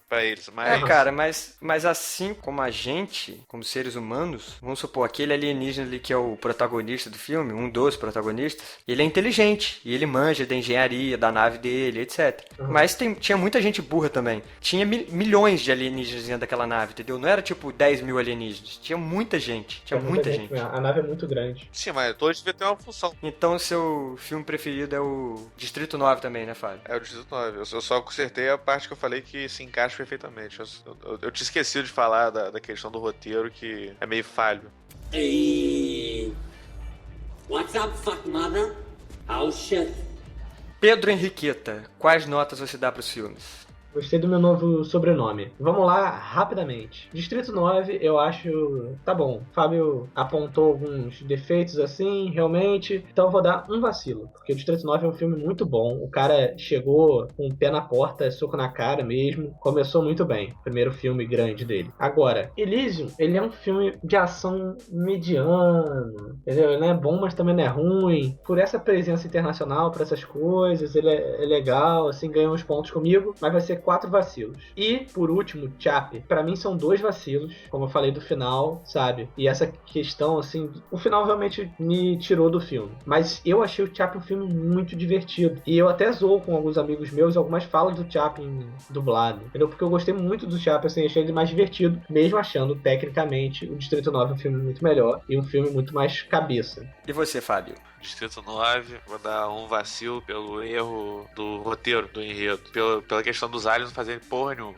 pra eles. Mas... cara, mas assim como a gente, como seres humanos, vamos supor, aquele alienígena ali que é o protagonista do filme, um dos protagonistas, ele é inteligente e ele manja da engenharia, da nave dele, etc. Mas tinha muita gente burra também. Tinha milhões de alienígenas dentro daquela nave, entendeu? Não era tipo 10 mil alienígenas. Tinha muita gente. Tinha muita gente. A nave é muito grande. Sim, mas todos devia ter uma função. Então o seu filme preferido é o Distrito 9 também, né, Fábio? É o Distrito 9. Eu só consertei a parte que eu falei que se encaixa perfeitamente. Eu te esqueci de falar da questão do roteiro, que é meio falho. Hey. What's up, fuck mother? Oh shit. Pedro Henriqueta, quais notas você dá para os filmes? Gostei do meu novo sobrenome. Vamos lá, rapidamente. Distrito 9, eu acho... Tá bom. Fábio apontou alguns defeitos assim, realmente. Então eu vou dar um vacilo. Porque o Distrito 9 é um filme muito bom. O cara chegou com o pé na porta, soco na cara mesmo. Começou muito bem. Primeiro filme grande dele. Agora, Elysium, ele é um filme de ação mediano. Entendeu? Ele não é bom, mas também não é ruim. Por essa presença internacional, por essas coisas, ele é legal, assim, ganha uns pontos comigo. Mas vai ser 4 vacilos. E, por último, Chappie. Pra mim são 2 vacilos, como eu falei do final, sabe? E essa questão, assim, o final realmente me tirou do filme. Mas eu achei o Chappie um filme muito divertido. E eu até zoo com alguns amigos meus algumas falas do Chappie dublado, entendeu? Porque eu gostei muito do Chappie, assim, achei ele mais divertido, mesmo achando, tecnicamente, o Distrito 9 um filme muito melhor e um filme muito mais cabeça. E você, Fábio? Distrito 9, vou dar um vacilo pelo erro do roteiro, do enredo. Pela questão dos aliens não fazerem porra nenhuma.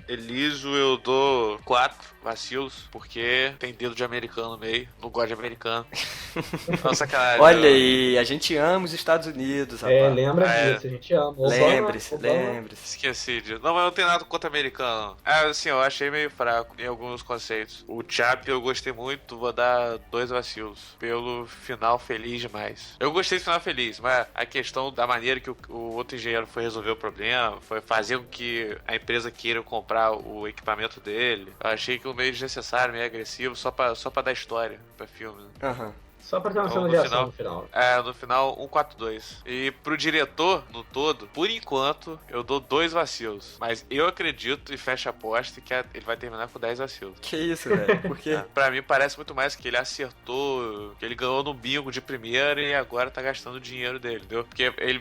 Eliso eu dou 4 vacilos, porque tem dedo de americano no meio. Não gosto de americano. Nossa, sacanagem. Olha aí, a gente ama os Estados Unidos, rapaz. Lembra disso, a gente ama. Lembre-se. Esqueci disso. Não, mas eu não tenho nada contra americano. Assim, eu achei meio fraco em alguns conceitos. O Chappie eu gostei muito, vou dar 2 vacilos. Pelo final feliz demais. Eu gostei do final feliz, mas a questão da maneira que o outro engenheiro foi resolver o problema, foi fazer com que a empresa queira comprar o equipamento dele. Eu achei que o meio desnecessário, meio agressivo, só pra dar história pra filme. Aham. Só pra ter uma cena de ação no final. No final, 1-4-2. E pro diretor, no todo, por enquanto, eu dou 2 vacilos. Mas eu acredito e fecho a aposta que ele vai terminar com 10 vacilos. Que isso, velho? Por quê? Pra mim parece muito mais que ele acertou, que ele ganhou no bingo de primeira e agora tá gastando o dinheiro dele, entendeu? Porque ele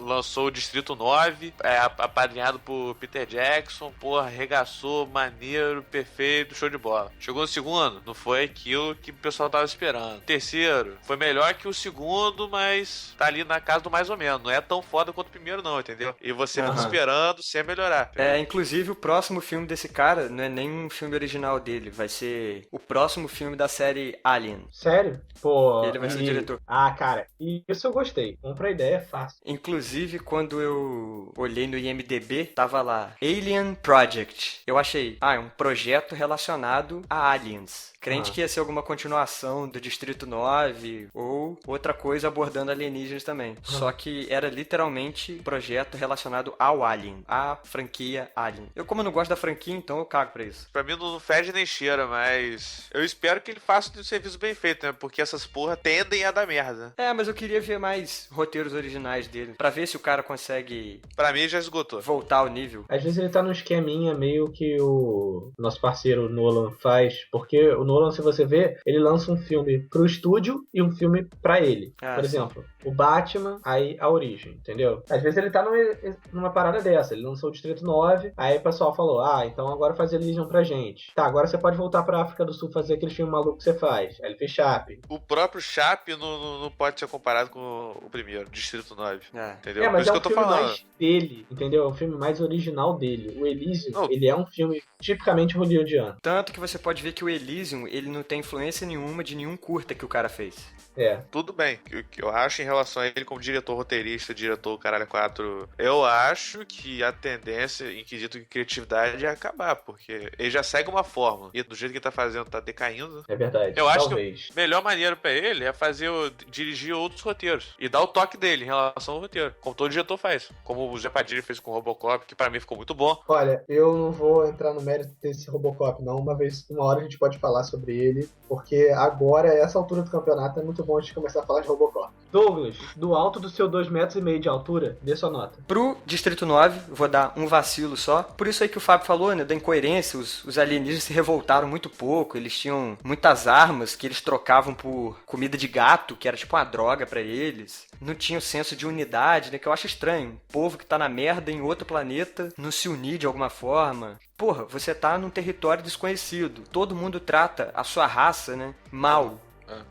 lançou o Distrito 9, apadrinhado por Peter Jackson, porra, arregaçou, maneiro, perfeito, show de bola. Chegou no segundo, não foi aquilo que o pessoal tava esperando. Terceiro, foi melhor que o segundo, mas tá ali na casa do mais ou menos. Não é tão foda quanto o primeiro, não, entendeu? E você fica esperando sem melhorar. Entendeu? Inclusive o próximo filme desse cara não é nem um filme original dele, vai ser o próximo filme da série Alien. Sério? Pô, ele vai ser o diretor. Cara, isso eu gostei. Compra a ideia, é fácil. Inclusive, quando eu olhei no IMDb, tava lá, Alien Project. Eu achei, é um projeto relacionado a aliens. Crente que ia ser alguma continuação do Distrito 9 ou outra coisa abordando alienígenas também. Só que era literalmente projeto relacionado ao Alien, à franquia Alien. Como eu não gosto da franquia, então eu cago pra isso. Pra mim não fede nem cheira, mas eu espero que ele faça um serviço bem feito, né? Porque essas porra tendem a dar merda. Mas eu queria ver mais roteiros originais dele, pra ver se o cara consegue... Pra mim já esgotou. Voltar ao nível. Às vezes ele tá num esqueminha meio que o nosso parceiro Nolan faz, porque o Nolan, se você ver, ele lança um filme pro estúdio e um filme pra ele. Por exemplo, o Batman, aí a origem, entendeu? Às vezes ele tá numa parada dessa, ele lançou o Distrito 9, aí o pessoal falou, então agora faz Elysium pra gente. Tá, agora você pode voltar pra África do Sul fazer aquele filme maluco que você faz. Aí ele fez Chappie. O próprio Chappie não pode ser comparado com o primeiro, Distrito 9. Entendeu? Mas Por isso que eu tô falando. Mais dele, entendeu? É um filme mais original dele. O Elysium, ele é um filme tipicamente hollywoodiano. Tanto que você pode ver que o Elysium Elysium, ele não tem influência nenhuma de nenhum curta que o cara fez. É. Tudo bem, o que eu acho em relação a ele como diretor, roteirista, diretor, caralho, 4, eu acho que a tendência em quesito de criatividade é acabar, porque ele já segue uma fórmula, e do jeito que ele tá fazendo, tá decaindo. É verdade. Eu acho Talvez. que a melhor maneira pra ele é dirigir outros roteiros e dar o toque dele em relação ao roteiro, como todo diretor faz. Como o Zé Padilha fez com o Robocop, que pra mim ficou muito bom. Olha, eu não vou entrar no mérito desse Robocop, não. Uma hora a gente pode falar sobre ele, porque agora, essa altura do campeonato, é muito bom a gente começar a falar de Robocop. Douglas, do alto do seu 2,5 metros de altura, dê sua nota. Pro Distrito 9, eu vou dar um vacilo só. Por isso aí que o Fábio falou, né, da incoerência, os alienígenas se revoltaram muito pouco, eles tinham muitas armas que eles trocavam por comida de gato, que era tipo uma droga pra eles. Não tinha o senso de unidade, né, que eu acho estranho. Um povo que tá na merda em outro planeta não se unir de alguma forma. Porra, você tá num território desconhecido. Todo mundo trata a sua raça, né, mal.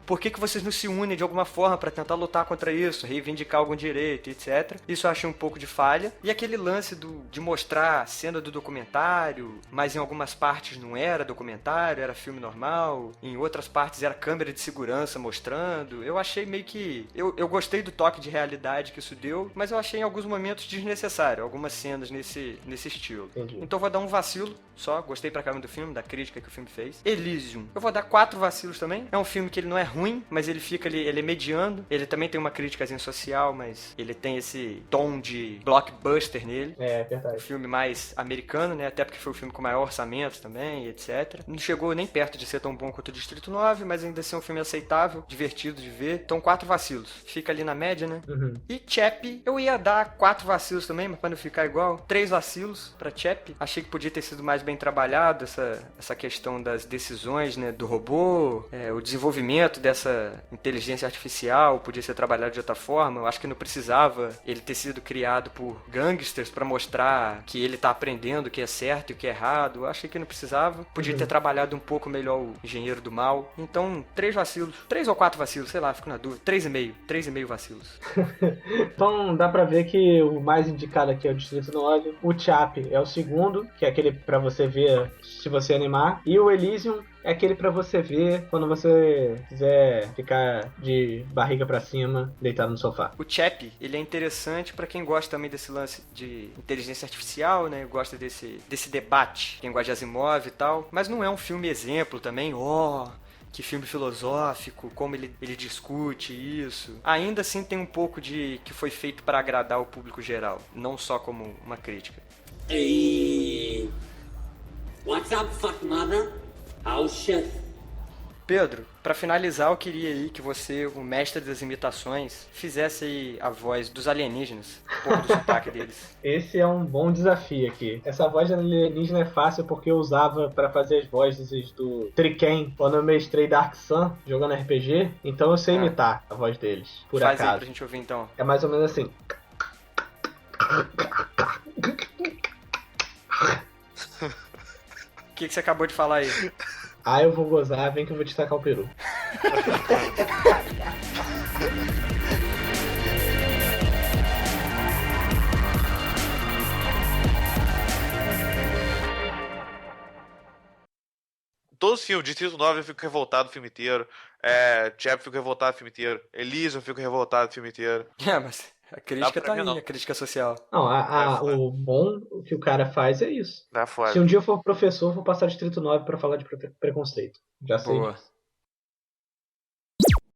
Por que vocês não se unem de alguma forma pra tentar lutar contra isso, reivindicar algum direito, etc. Isso eu achei um pouco de falha. E aquele lance de mostrar a cena do documentário, mas em algumas partes não era documentário, era filme normal. Em outras partes era câmera de segurança mostrando. Eu achei meio que... Eu gostei do toque de realidade que isso deu, mas eu achei em alguns momentos desnecessário, algumas cenas nesse estilo. Entendi. Então eu vou dar um vacilo só. Gostei pra caramba do filme, da crítica que o filme fez. Elysium. Eu vou dar 4 vacilos também. É um filme que ele não é ruim, mas ele fica ali, ele é mediano. Ele também tem uma críticazinha social, mas ele tem esse tom de blockbuster nele. É Um verdade. filme mais americano, né? Até porque foi o filme com maior orçamento também, etc. Não chegou nem perto de ser tão bom quanto o Distrito 9, mas ainda assim é um filme aceitável, divertido de ver. Então 4 vacilos. Fica ali na média, né? Uhum. E Chap, eu ia dar 4 vacilos também, mas pra não ficar igual, 3 vacilos pra Chap. Achei que podia ter sido mais bem trabalhado essa questão das decisões, né, do robô, o desenvolvimento dessa inteligência artificial podia ser trabalhado de outra forma. Eu acho que não precisava ele ter sido criado por gangsters pra mostrar que ele tá aprendendo o que é certo e o que é errado. Eu achei que não precisava. Podia ter trabalhado um pouco melhor o engenheiro do mal. Então, 3 vacilos. 3 ou 4 vacilos, sei lá, fico na dúvida. 3,5 vacilos. Então dá pra ver que o mais indicado aqui é o Distrito 9. O Chap é o segundo, que é aquele pra você ver se você animar. E o Elysium é aquele pra você ver quando você quiser ficar de barriga pra cima, deitado no sofá. O Chap, ele é interessante pra quem gosta também desse lance de inteligência artificial, né? Gosta desse debate, quem gosta de Asimov e tal. Mas não é um filme exemplo também, que filme filosófico, como ele discute isso. Ainda assim tem um pouco de que foi feito para agradar o público geral, não só como uma crítica. Hey, what's up, fuck mother? How's shit? Pedro, para finalizar, eu queria aí que você, o mestre das imitações, fizesse aí a voz dos alienígenas, um pouco do sotaque deles. Esse é um bom desafio aqui. Essa voz alienígena é fácil porque eu usava pra fazer as vozes do Triken quando eu mestrei Dark Sun jogando RPG, então eu sei imitar a voz deles, por Faz aí acaso. pra gente ouvir então. É mais ou menos assim. O que você acabou de falar aí? Ah, eu vou gozar, vem que eu vou te tacar o peru. Todos os filmes, Distrito 9 eu fico revoltado o filme inteiro. Chap eu fico revoltado o filme inteiro. Elysium eu fico revoltado o filme inteiro. Mas a crítica pra tá mim, aí, não. a crítica social. Não, É foda. o bom que o cara faz é isso. Dá Se foda. um dia eu for professor, eu vou passar Distrito 9 pra falar de preconceito. Já sei Boa. disso.